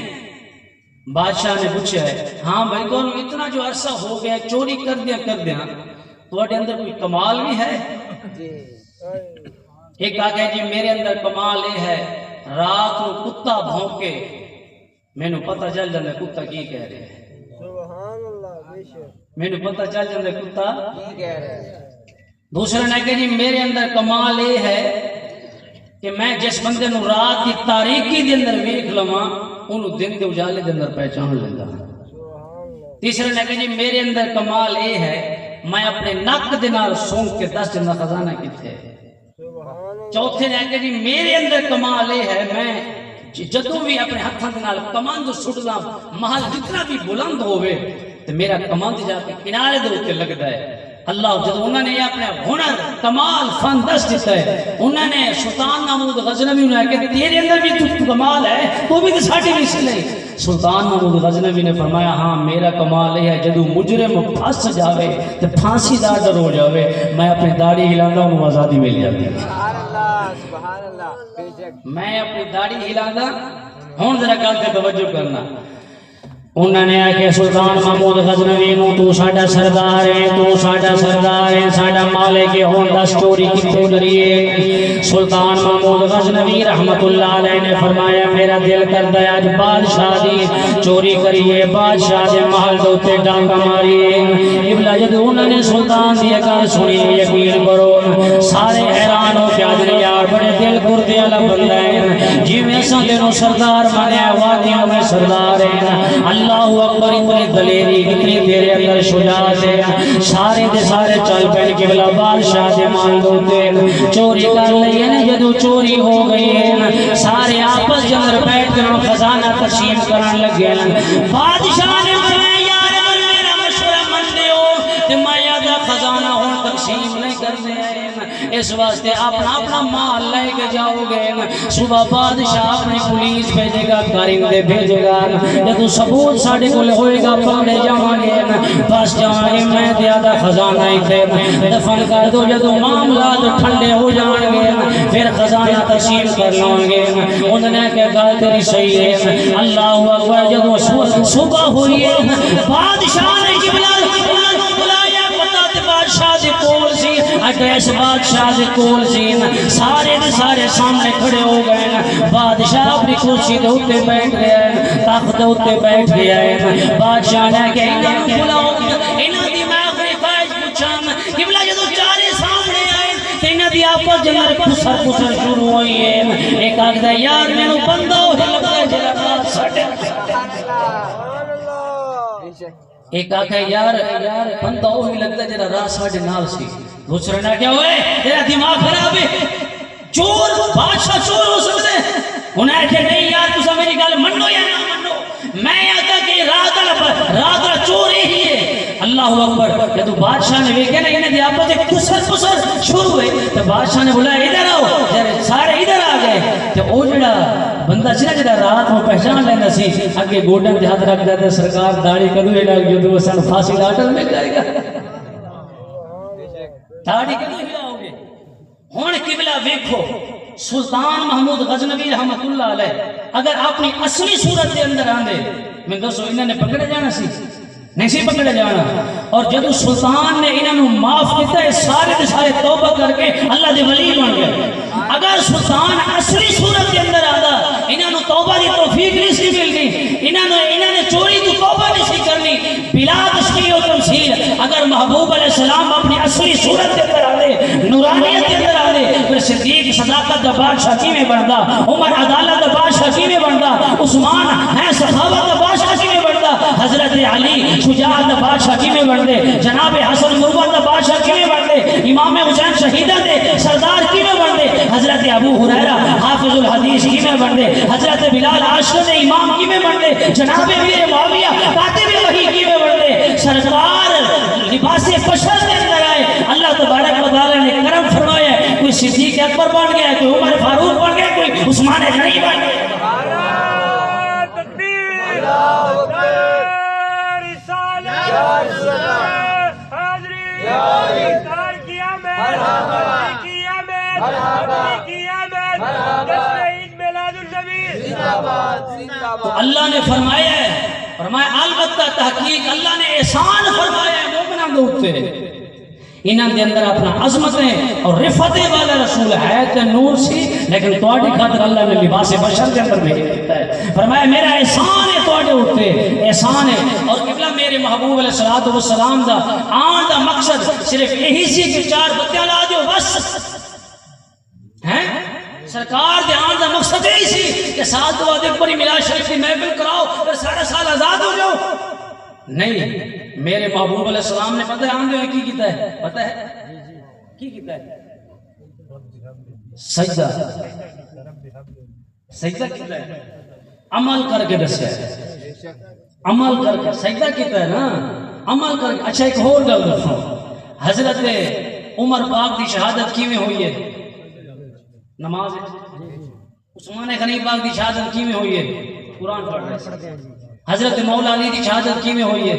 بادشاہ نے پوچھا ہے ہاں بھائی کون اتنا جو عرصہ ہو گیا چوری کر دیا تو اندر کوئی کمال بھی ہے؟ ایک آ گیا جی میرے اندر کمال یہ ہے رات کو کتا بھونکے میں نے پتہ چل جاتا کتا کی کہہ رہے ہیں, میں نے پتہ چل جاتا کتا کی کہہ رہے ہیں. دوسرے نے کہا جی میرے اندر کمال یہ ہے کہ میں جس بندے نو رات کی تاریکی دے اندر ویکھ لواں انہوں دن دے اجالے دے اندر پہچان لینا. تیسرے نے کہا جی میرے اندر کمال یہ ہے میں اپنے نک دے نال سونگ کے دس دن دا خزانہ کتے. چوتھے نے کہا جی میرے اندر کمال یہ ہے میں جدوں بھی اپنے ہاتھاں دے نال کمند سٹدا محل جتنا بھی بلند ہوئے تو میرا کمند جا کے کنارے دے اوپر لگدا ہے. اللہ جب انہوں نے اپنے ہنر کمال فن دس دیتا ہے, انہوں نے سلطان محمود غزنوی نے کہا کہ تیرے اندر بھی تو کمال ہے تو بھی تو ساٹھی مثل ہے. سلطان محمود غزنوی نے فرمایا ہاں میرا کمال یہ ہے جدو مجرم پھنس جاوے تو پھانسی دا ڈر ہو جاوے میں اپنی داڑھی ہلاندا انہوں آزادی مل جاتی ہے. میں اپنی داڑھی ہلاندا ہوں ذرا گل تے توجہ کرنا. انہوں نے آکے سلطان محمود غزنوی نو تو ساڈا سردار ہے, تو ساڈا سردار ہے, ساڈا مالک ہون دس چوری کتوں کریے. سلطان محمود غزنوی رحمت اللہ علیہ نے فرمایا میرا دل کردا ہے اج بادشاہ دی چوری کریے, بادشاہ دے محل دے اوتے ڈاکا ماریے. ابلا جد انہوں نے سلطان دی گل سنی یقین کرو سارے حیران ہو کے آدھے یار بڑے دل گردے والا بندہ ہے, جویں اساں تینوں سردار مانیا وادیوں میں سردار ہے. اللہ اکبر اتنی دلیری اتنی تیرے اندر شجاعت ہے. سارے دے سارے چل پین قبلہ بادشاہ دے مان دوتے چوری کر لئی ہے. جدو چوری ہو گئی ہے سارے آپس جنر بیٹھ کر خزانہ تقسیم کرن لگے. بادشاہ نے فرمایا یار اگر میرا مشورہ منتے ہو تو میں یادہ خزانہ ہوں تقسیم نہیں کرنے آئے, اس واسطے اپنا مال لے کے جاؤ گے. صبح بادشاہ اپنی پولیس بھیجے گا, کارندے بھیجے گا, جب ثبوت ساڑھے کو ہوئے گا پکڑے جاؤں گے. بس جاؤں گے میں زیادہ خزانہ ہی تھے دفن کر دو. جب معاملات ٹھنڈے ہو جائیں گے پھر خزانہ تقسیم کرنا ہوں گے. انہوں نے کہا گل تیری صحیح ہے. اللہ اکبر جب صبح ہوئی ہے بادشاہ نے بادشاہ دے کول سی ایڈریس بادشاہ دے کول سی سارے دے سارے سامنے کھڑے ہو گئے. بادشاہ اپنی کرسی دے اوتے بیٹھ گیا ہے, تخت دے اوتے بیٹھ گیا ہے. بادشاہ نے کہ انہاں بلاؤ انہاں دی میں آخری خواہش پوچھاں قبلہ جدوں چارے سامنے آئے تے انہاں دی آپس جنر پھسر شروع ہوئی ہے. ایک آکھدا یار مینوں بندہ ہوئی لگدا ہے جڑا رات ساڈے ایک آکھا یار بندہ وہی لگتا ہے جڑا راہ ساڈے نال سی. دوسرے نے کیا ہوئے تیرا دماغ خراب ہے, چور بادشاہ چور ہو سکتے ہیں. انہیں آکھا نہیں یار تسا میری گل منو یا نہ منو, میں آکھا کہ راہ چور ہی ہے. اللہ اکبر جب بادشاہ نے دیکھا نا انہیں دی آپس ایک پسر شروع ہوئے تو بادشاہ نے بولا ادھر آؤ. سارے ادھر آ گئے تو وہ جڑا بندہ سی نا جڑا رات میں پہچان لینا سی اگے گوڈن دے ہاتھ رکھ دیتا سرکار داڑھی کدو لگ جدو سن پھانسی دا آرڈر مل جائے گا. داڑھی کدو لاؤ گے. ہن قبلہ ویکھو سلطان محمود غزنوی رحمت اللہ علیہ اگر اپنی اصلی صورت کے اندر آندے میں دسو انہوں نے پکڑے جانا سی نہیں سی پکڑے جانا. اور جدو سلطان نے انہوں معاف کیتا ہے سارے دے سارے توبہ کر کے اللہ دے ولی بن گئے. اگر سلطان اصلی صورت کے اندر آتا انہوں توبہ دی توفیق نہیں سی ملنی, انہوں نے چوری تو توبہ نہیں سی کرنی بلا تشریح و تمثیل. اگر محبوب علیہ السلام اپنی اصلی صورت کے اندر آتے, نورانیت کے اندر آتے, پھر صدیق صداقت دا بادشاہ کی میں بنتا, عمر عدالت دا بادشاہ کی میں بنتا, عثمان ہے سخاوت دا بادشاہ کی میں بنتا, حضرت علی شجاعت دا بادشاہ کی میں بنتے, جناب حسن مروت دا بادشاہ کی میں بنتے, امام حسین شہیدہ دے سردار کی میں بنتے, حضرت ابو ہریرہ حافظ الحدیث کی میں بنتے, حضرت بلال عاشق امام کی میں بنتے, جناب امیر معاویہ کاتب وحی کی میں بنتے. سرکار لباس بشر کے اندر آئے, اللہ تبارک و تعالی نے کرم فرمایا, کوئی صدیق اکبر بن گیا, کوئی عمر فاروق بن گیا, کوئی عثمان غنی بن گیا. تو اللہ نے فرمایا ہے, فرمایا البتہ تحقیق اللہ نے احسان فرمایا ہے مومنوں کے اوپر, انہاں دے اندر اپنا عظمتیں اور رفعتیں والا رسول ہے تے نور سی, لیکن تواڈی خاطر اللہ نے لباس بشر کے اندر بھیج دیتا ہے. فرمایا میرا احسان ہے تواڈے اوپر, احسان ہے. اور قبلہ میرے محبوب علیہ الصلوۃ والسلام دا آن دا مقصد صرف یہی سی کہ 4 بتیاں لا دیو بس ہیں. سرکار دے آن دا مقصد یہی سی کہ ساتھ دو آدھے بڑی ملاد شریف کی محفل کراؤ پھر سارا سال آزاد ہو جاؤ. نہیں, میرے محبوب علیہ السلام نے پتہ ہے آن دے کی کیتا ہے, پتہ ہے کی کیتا ہے, سجدہ, سجدہ کیتا ہے, عمل کر کے دسیا ہے, عمل کر کے سجدہ کیتا ہے نا, عمل کر کے. اچھا ایک اور گل دسوں, حضرت عمر پاک دی شہادت کیویں ہوئی ہے, نماز. عثمان غنی پاک دی شہادت کیویں ہوئی ہے, قرآن پڑھ رہے ہیں. حضرت مولا علی دی شہادت کیویں ہوئی ہے,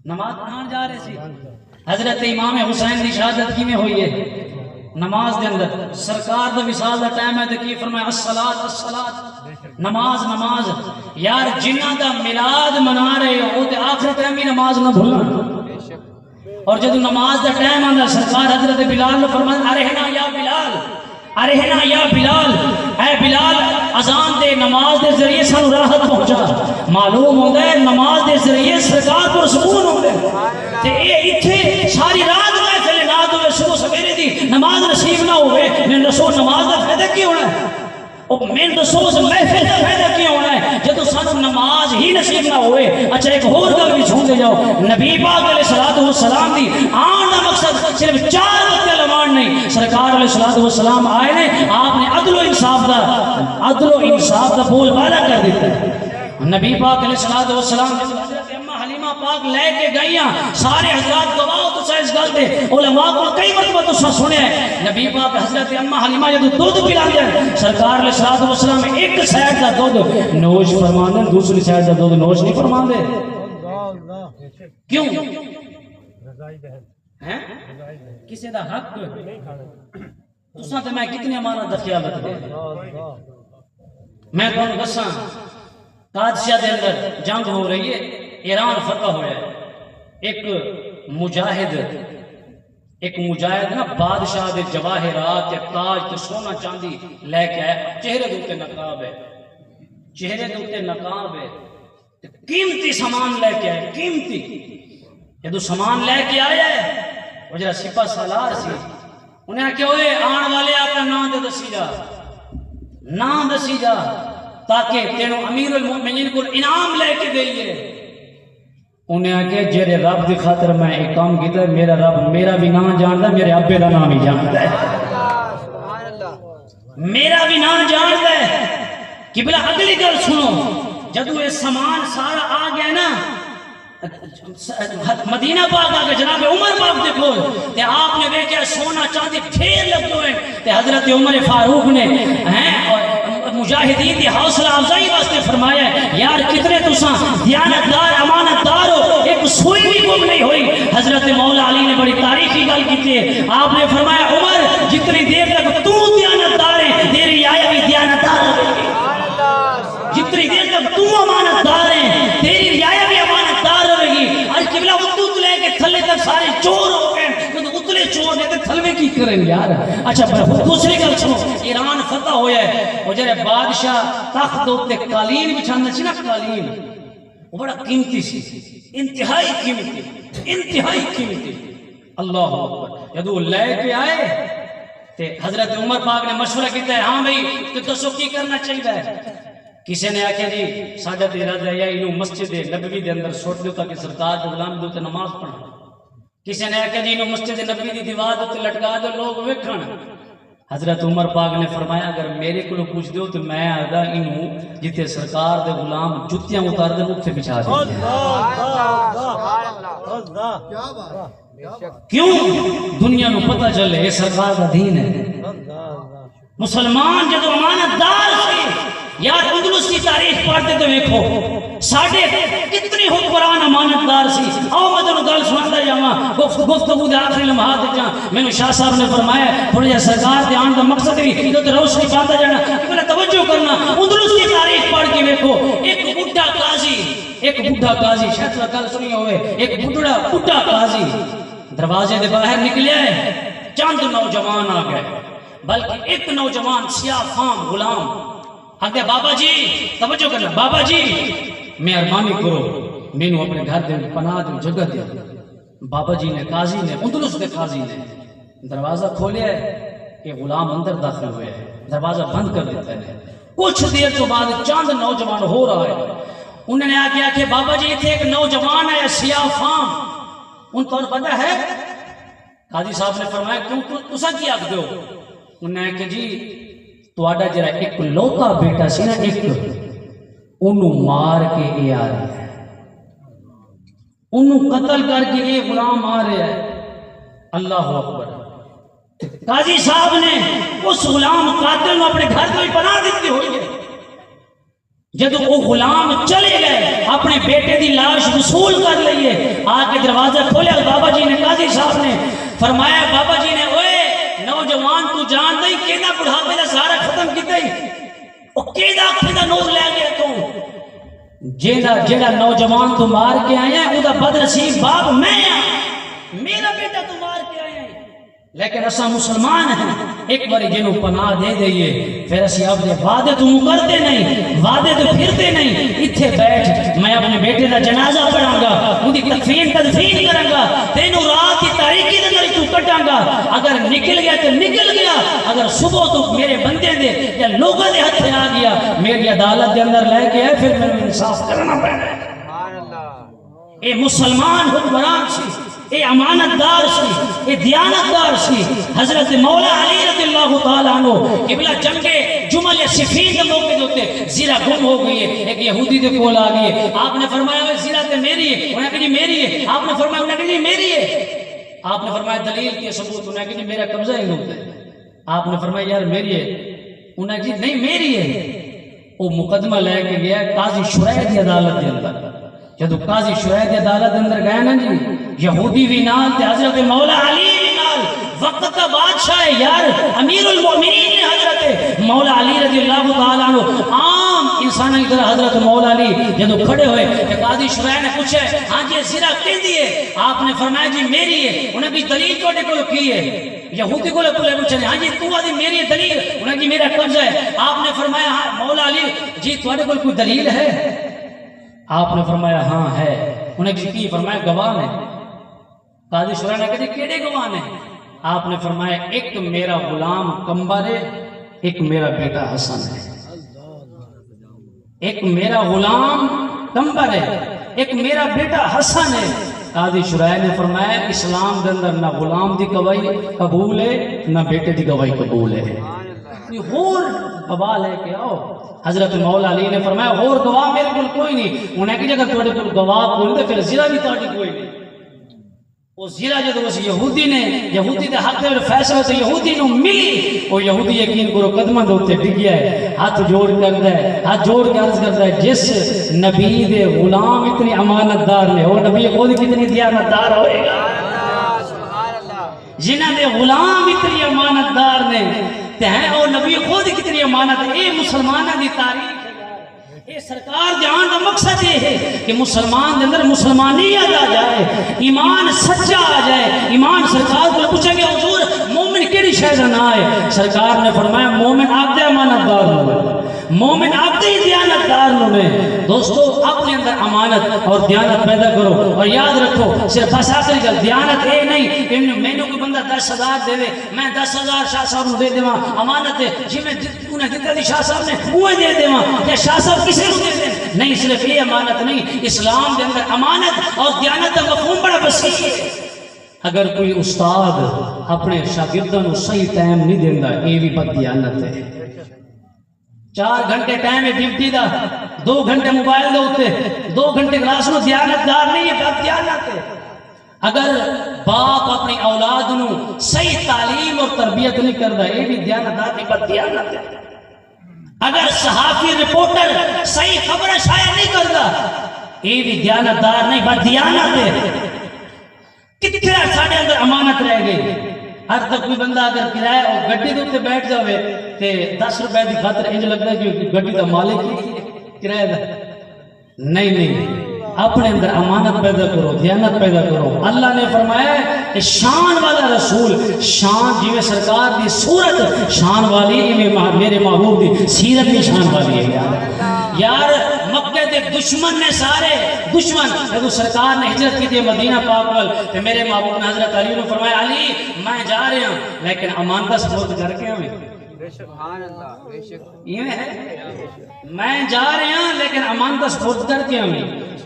نماز پڑھان جا رہے سی. حضرت امام حسین دی شہادت کیویں ہوئی ہے, نماز دے اندر. سرکار دا وصال دا ٹائم ہے تے کی فرمایا الصلاۃ الصلاۃ, نماز نماز. یار جنہاں دا میلاد منا رہے ہو تے آخر ٹائم ہی نماز نہ بھولنا. اور جب نماز دا ٹائم آندا سرکار حضرت بلال نے فرمایا ارہنا یا بلال, ارہنا یا بلال, اے بلال اذان دے, نماز دے ذریعے سانو راحت پہنچا. معلوم ہوتا ہے نماز دے ذریعے سرکار پر سکون ہوتا ہے. تے اے ایتھے ساری رات محفل نہ ہوے, صبح سویرے دی نماز نصیب نہ ہوے, میں دسو نماز دا فائدہ کی ہونا ہے, میں دسو محفل کا فائدہ کی ہونا ہے جدو سانو نماز ہی نصیب نہ ہوئے. اچھا ایک اور گل بھی چھوڑ دے جاؤ, نبی پاک علیہ الصلوۃ والسلام دی آن دا مقصد صرف 4 وقت لمان نہیں. سرکار علیہ الصلوۃ والسلام آئے نے, آپ نے عدل و انصاف دا بول بالا کر دیتا ہے. نبی پاک علیہ الصلوۃ والسلام حضرت اماں حلیمہ پاک لے کے گئیاں, سارے حضرات گواہ تو اس گل دے, علماء کو کئی مرتبہ تو سنیا ہے. نبی پاک حضرت اماں حلیمہ جدوں دودھ پلاندے ہیں, سرکار علیہ الصلوۃ والسلام ایک سائیڈ دا دودھ نوش فرماندے, دوسری سائیڈ دا دودھ نوش نہیں فرماندے. کیوں؟ ہیں کسی دا حق تساں تے میں کتنی امانت دا خیال رکھدے. میں تانوں دساں قادسیہ دے اندر جنگ ہو رہی ہے, ایران فتح ہوا ہے. ایک مجاہد نا بادشاہ دے جواہرات تے تاج تے سونا چاندی لے کے آیا, چہرے دے اوتے نقاب ہے, چہرے دے اوتے نقاب ہے, قیمتی سامان لے کے آیا, قیمتی. جدو سامان لے کے آیا ہے, وہ جڑا سپہ سالار سی انہیں آخیا اوئے آن والے اپنا نام دے دسی جا, نام دسی جا تاکہ تینوں امیر المؤمنین کو انعام لے کے دئیے. انہیں آکے جیرے رب دی خاطر میں ایک کام کیتا ہے, میرا رب میرا بھی نام جانتا ہے, میرے ابے دا نام ہی جانتا ہے, میرا بھی نام جانتا ہے. قبلہ اگلی گل سنو, جدو یہ سامان سارا آ گیا نا مدینہ پاک آگے جناب عمر پاک دیکھو تے آپ نے دیکھا سونا چاندی ڈھیر لگ گئے تے حضرت عمر فاروق نے مجاہدین دی حوصلہ افزائی واسطے فرمایا یار کتنے تساں دیانتدار امانتدار ہو, ایک سوئی بھی گم نہیں ہوئی. حضرت مولا علی نے بڑی تاریخی گل کی ہے, آپ نے فرمایا عمر جتنی دیر تک تو دیانتدار ہے تیری آیا بھی دیانتدار ہے, جتنی دیر تک تو امانتدار ہے تیری رعایا بھی امانتدار کریں یار. اچھا دوسری گل سنو, ایران فتح ہویا ہے, وہ جڑے بادشاہ تخت تے قالین بچھانا سی نا, قالین وہ بڑا قیمتی سی, انتہائی قیمتی, انتہائی قیمتی. اللہ اکبر. جدو لے کے آئے تے حضرت عمر پاک نے مشورہ کیتا ہے, ہاں بھائی تو دسو کی کرنا چاہیے. کسی نے آکھیا جی ساڈا تے ارادہ ہے اینو مسجد نبوی دے اندر سٹ دیو تاکہ سرکار دے غلام دے نماز پڑھن. کسی نے آکھیا جی اینو مسجد نبوی دی دیوار تے لٹکا دو لوگ ویکھن. حضرت عمر پاک نے فرمایا اگر میرے کو پوچھ دیو تو میں آدھا اینو جتے سرکار دے غلام جتیاں اتار دے اوتھے بچھا دے. کیوں دنیا نو پتہ چلے یہ سرکار دا دین ہے. مسلمان جدو امانت دار سی یار, اندلس کی تاریخ پڑھتے تو دیکھو ساڈے کتنی حکمران امانت دار سی. آؤ میں تمہیں گل سناتا جاواں, گفتگو دے آخری لمحات جا مینوں شاہ صاحب نے فرمایا تھوڑا جہا سرکار دے آن دا مقصد بھی تے روشنی پاتا جانا کہ میں توجہ کرنا. اندلس کی تاریخ پڑھ کے دیکھو, ایک بڈھا قاضی, ایک بڈھا قاضی, شاید گل سنی ہوئے, ایک بڈھا قاضی دروازے دے باہر نکلیا ہے. چند نوجوان آ گئے, بلکہ ایک نوجوان سیاہ فام غلام آگے, بابا جی توجہ کرنا, بابا جی مہربانی کرو مینوں اپنے گھر دے پناہ دی جگہ دے. بابا جی نے, قاضی نے, اندلس کے قاضی نے دروازہ کھولیا ہے, کہ غلام اندر داخل ہوئے ہیں, دروازہ بند کر دیتا ہے. کچھ دیر تو بعد چند نوجوان ہو رہا ہے, انہوں نے آگیا کہ بابا جی اتنے ایک نوجوان ہے سیاہ فام, ان کو پتہ ہے. قاضی صاحب نے فرمایا کیوں تسا کی آکھ دیو؟ انہوں نے کہ جی تواڈا جڑا ایک لوتا بیٹا سی نا, ایک انہوں مار کے یہ آ رہا ہے, انہوں قتل کر کے یہ غلام آ رہا ہے. اللہ اکبر. قاضی صاحب نے اس غلام قاتل کو اپنے گھر میں پناہ دیتی ہوئی ہے. جب وہ غلام چلے گئے اپنے بیٹے دی لاش وصول کر لئیے, آ کے دروازہ کھولیا. بابا جی نے, قاضی صاحب نے فرمایا, بابا جی نے اوے نوجوان تو جان دئی کیدا بڑھاپے دا سارا ختم کیتا ہی, او کیدا اکھے دا نور لے گیا تو جیڑا نوجوان تو مار کے آیا ہے او دا بدنصیب باپ میں ہاں, میرا بیٹا تو مار کے آیا ہے. لیکن اسا مسلمان ہیں, ایک باری جنوں پناہ دے دئیے پھر اسی اپنے وعدے تو مکرتے نہیں, وعدے تو پھرتے نہیں. اتھے بیٹھ میں اپنے بیٹے دا جنازہ پڑھاں گا, ان کی تدفین کراں گا, تینوں رات کی تاریکی دے اندر تو کٹاں گا. اگر نکل گیا تو نکل گیا, اگر صبح تو میرے بندے دے یا لوگوں دے ہتھے آ گیا میری عدالت دے اندر لے کے آئے, پھر میں انصاف کرنا پڑنا ہے. اے مسلمان حکمران سی, اے امانت دار سی, اے دیانت دار سی. حضرت مولا علی رضی اللہ تعالیٰ عنہ قبلہ جنگ جمل صفین کے موقع ہوتے زیرہ گم ہو گئی ہے, ایک یہودی دے کول آ گئی ہے. آپ نے فرمایا زیرہ تے میری ہے, انہوں نے کہا جی میری ہے. آپ نے فرمایا, انہوں نے کہا جی میری ہے. آپ نے فرمایا دلیل کی ثبوت, انہوں نے کہا جی میرا قبضہ ہی ہوتا ہے. آپ نے فرمایا یار میری ہے, انہوں نے کہا جی نہیں میری ہے. وہ مقدمہ لے کے گیا قاضی شریح دی عدالت دے اندر. جدو قاضی شریح دی عدالت اندر گئے نا جی, یہودی بھی نال تے حضرت مولا علی بھی نال, وقت کا بادشاہ ہے یار, امیر المؤمنین نے حضرت مولا علی رضی اللہ تعالیٰ عنہ. عام انسانوں کی طرح حضرت مولا علی جدو کھڑے ہوئے کہ قاضی شریح نے پوچھا ہاں جی زیرہ کہندی ہے؟ آپ نے فرمایا جی میری ہے. انہوں نے دلیل تواڈے کول کی ہے؟ یہودی کو پوچھا ہاں جی تو آدھی میری دلیل, انہوں نے میرا قبضہ ہے. آپ نے فرمایا ہاں مولا علی جی تواڈے کول کوئی دلیل ہے؟ آپ نے فرمایا ہاں ہے. انہوں نے کی فرمایا گواہ نے. قاضی شریح نے کہا جی کیڑے گواہ نے؟ آپ نے فرمایا ایک میرا غلام کمبر ہے, ایک میرا بیٹا حسن ہے. ایک میرا غلام کمبر ہے, ایک میرا بیٹا حسن ہے. قاضی شریح نے فرمایا اسلام کے اندر نہ غلام دی گواہی قبول ہے نہ بیٹے دی گواہی قبول ہے. اور گواہ لے کے آؤ. حضرت مولا علی نے فرمایا اور گواہ میرے کو کوئی نہیں. انہوں نے کہا اگر تھوڑے کو گواہ کوئی نہیں پھر زیرہ بھی تھوڑی کوئی نہیں. وہ زیرہ جدو اس یہودی نے یہودی دے حق میں فیصلہ تو یہودی نو ملی, وہ یہودی یقین کرو قدماں دے اوتے ڈگیا ہے, ہاتھ جوڑ کردا ہے, ہاتھ جوڑ کے عرض کردا ہے جس نبی دے غلام اتنی امانت دار نے وہ نبی خود کتنی دیانت دار ہوئے گا. جنہاں دے غلام اتنی امانت دار نے تے ہیں اور نبی خود کتنی امانت ہے. اے مسلماناں دی تاریخ, اے سرکار جان کا مقصد یہ ہے کہ مسلمان دے اندر مسلمانیت آ جائے, ایمان سچا آ جائے. ایمان سرکار کو پوچھیں گے حضور مومن شے دا نہ ہے سرکار نے فرمایا مومن آپ دے امانت دار ہوئے مومن آپ دے دیانت دار ہوئے دوستو اپنے اندر امانت اور دیانت پیدا کرو اور یاد رکھو صرف بس آخری گل دیانت اے نہیں میں نے کوئی بندہ 10,000 دے میں 10,000 شاہ صاحب نو دے دیواں امانت ہے جی میں انہیں دیتا دی شاہ صاحب نے اوہ دے دیواں یا شاہ صاحب کسی نو دے دیں نہیں صرف یہ امانت نہیں اسلام دے اندر امانت اور دیانت کا مفہوم بڑا وسیع ہے اگر کوئی استاد اپنے شاگردوں کو صحیح ٹائم نہیں دیندا یہ بھی بد دیانت ہے 4 گھنٹے ٹائم ہے ڈیوٹی دا 2 گھنٹے موبائل دے اوتے 2 گھنٹے کلاس نو دیانت دار نہیں ہے بد دیانت ہے اگر باپ اپنی اولاد نو صحیح تعلیم اور تربیت نہیں کردا یہ بھی دیانت دار نہیں بد دیانت ہے اگر صحافی رپورٹر صحیح خبر شائع نہیں کردا یہ بھی دیانت دار نہیں بد دیانت ہے کتنے ساڑھے اندر امانت رہ گئی ہر تک کوئی بندہ اگر کرایہ اور گڈی دے اوپر بیٹھ جاوے تے 10 روپے دی خاطر انج لگدا ہے کہ گڈی دا مالک ہی کرایہ دا نہیں اپنے اندر امانت پیدا کرو دیانت پیدا کرو اللہ نے فرمایا کہ شان والا رسول شان جویں سرکار دی صورت شان والی میرے محبوب دی سیرت بھی شان والی ہے یار مکے دے دشمن نے سارے دشمن جب سرکار نے ہجرت کی تھی مدینہ پاک وال تے میرے محبوب نے حضرت علی نے فرمایا علی میں جا رہا ہوں لیکن امان کا سپورٹ کر کے ہمیں سبحان اللہ بے شک یہ ہے میں جا رہا ہوں لیکن امان کا سپورٹ کر کے ہمیں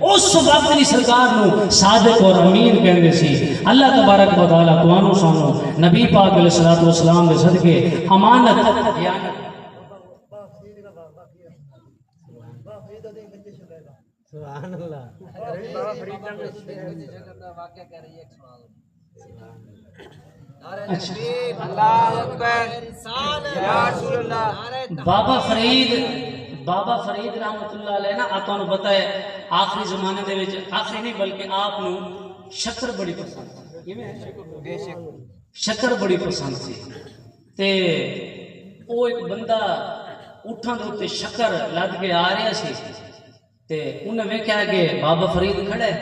اس وقت کی سرکار نو صادق اور امین کہندے سی اللہ تبارک و تعالی توانو سانو نبی پاک علیہ الصلوۃ والسلام دے صدقے امانت دیانت سبحان اللہ بابا فرید رحمت اللہ علیہ نا آپ کو پتہ ہے آخری زمانے دے وچ آخری نہیں بلکہ آپ نو شکر بڑی پسند تھی شکر بڑی پسند سی تے او ایک بندہ اٹھاں دے اوتے شکر لد کے آ رہا سی تے انہیں ویکھیا کہ بابا فرید کھڑا ہے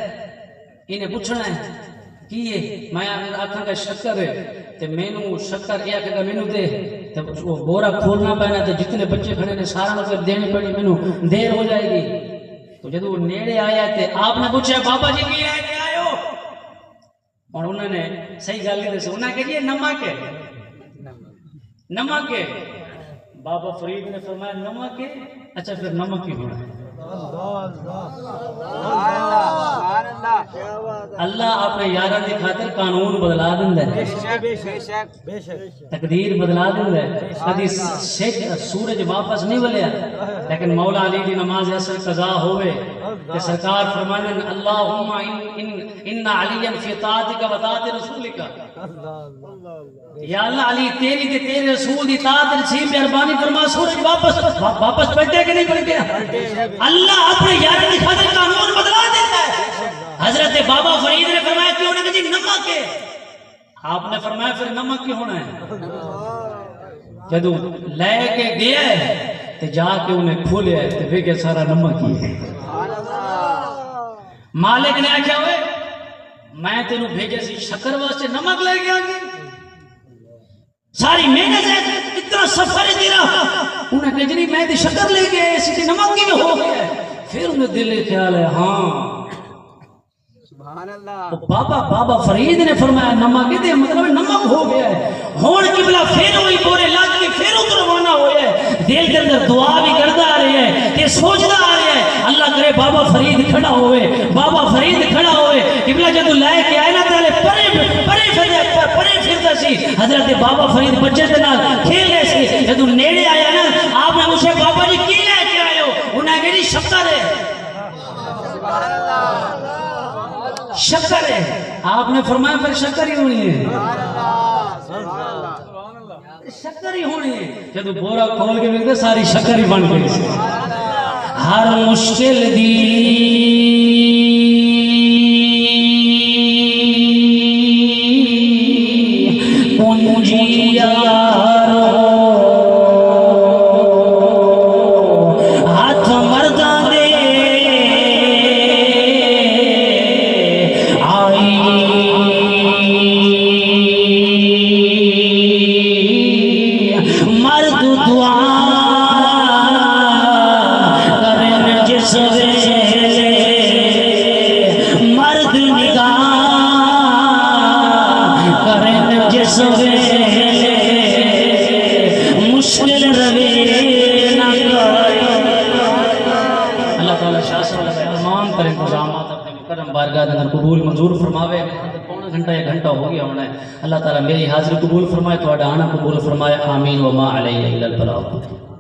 انہیں پوچھنا ہے کی ہے میں آکھاں گا شکر ہے تے مینوں شکر یہ کہ مینوں دے تے وہ بورا کھولنا پینا تے جتنے بچے کھڑے نے سارا نو دینی پڑی مینوں دیر ہو جائے گی تو جب وہ نیڑے آیا تے آپ نے پوچھا بابا جی کی لے کے آئے ہو اور انہوں نے صحیح گل نہیں دسی انہوں نے کہا یہ نمک ہے نمک ہے بابا فرید نے فرمایا نمک ہے اچھا پھر نمک ہی ہونا ہے اللہ اپنے یاراں دی خاطر قانون بدلا دیندا ہے تقدیر بدلا دیندا ہے کدی سورج واپس نہیں ولیا لیکن مولا علی دی نماز اثر قضا ہوئے کہ سرکار فرمانے اللہم ان علی فی طاعتک و طاعت رسولک یا اللہ علی تیری تے تیرے رسول دی طاعت سی مہربانی فرما سورج واپس پلٹے کہ نہیں پلٹے اللہ اپنے یار کی خاطر قانون بدلا دیتا ہے حضرت بابا فرید نے فرمایا کیوں نہ کہ نمک ہے آپ نے فرمایا پھر نمک کیوں ہونا ہے جدو لے کے گیا ہے تو جا کے انہیں کھولیا ہے تو پھر سارا نمک ہی ہے مالک نے آکھیا ہوئے میں تینوں بھیجے سی شکر واسطے نمک لے گیا ساری محنت ہے اتنا سفر ہے تیرا انہیں کہا جنی میں تے شکر لے کے آئے سی نمک کی میں ہو گیا ہے پھر انہیں دل خیال ہے ہاں بابا فرید نے فرمایا نمک دے مطلب نمک ہو گیا ہے ہون قبلہ پھر وہی بورے لاج کے پھر اتر روانہ ہویا ہے دل کے اندر دعا بھی کرتا آ رہے ہیں کہ سوچتا آ رہے ہیں اللہ کرے بابا فرید کھڑا ہوئے بابا فرید کھڑا ہوئے قبلہ جدو لائے کے آئے نا تالے پرے پھرتا سی حضرت بابا فرید بچے دے نال کھیل رہے سی جدو نیڑے آیا نا آپ نے مجھے بابا جی کی لے کے آئے ہو انہیں کہا جی شکر ہے شکر ہے آپ نے فرمایا پھر شکر ہی ہونی ہے شکر ہی ہونی ہے جب بورا کھول کے ملتے ساری شکر ہی بن گئی ہر مشکل دی پونجی یارو ہاتھ مردہ دے آئی مرد دعا کریں جس ویلے مرد نگاہ کریں جس ویلے مشکل روے نہ کرے اللہ تعالیٰ شاہ صاحب تمام تر انتظامات اپنے مکرم بارگاہ کے اندر قبول منظور فرماوے پونا گھنٹہ یا گھنٹہ ہو گیا ہونا ہے اللہ تعالیٰ میری حاضری قبول فرمائے تو آنا قبول فرمائے آمین وما علیہ الا البلاغ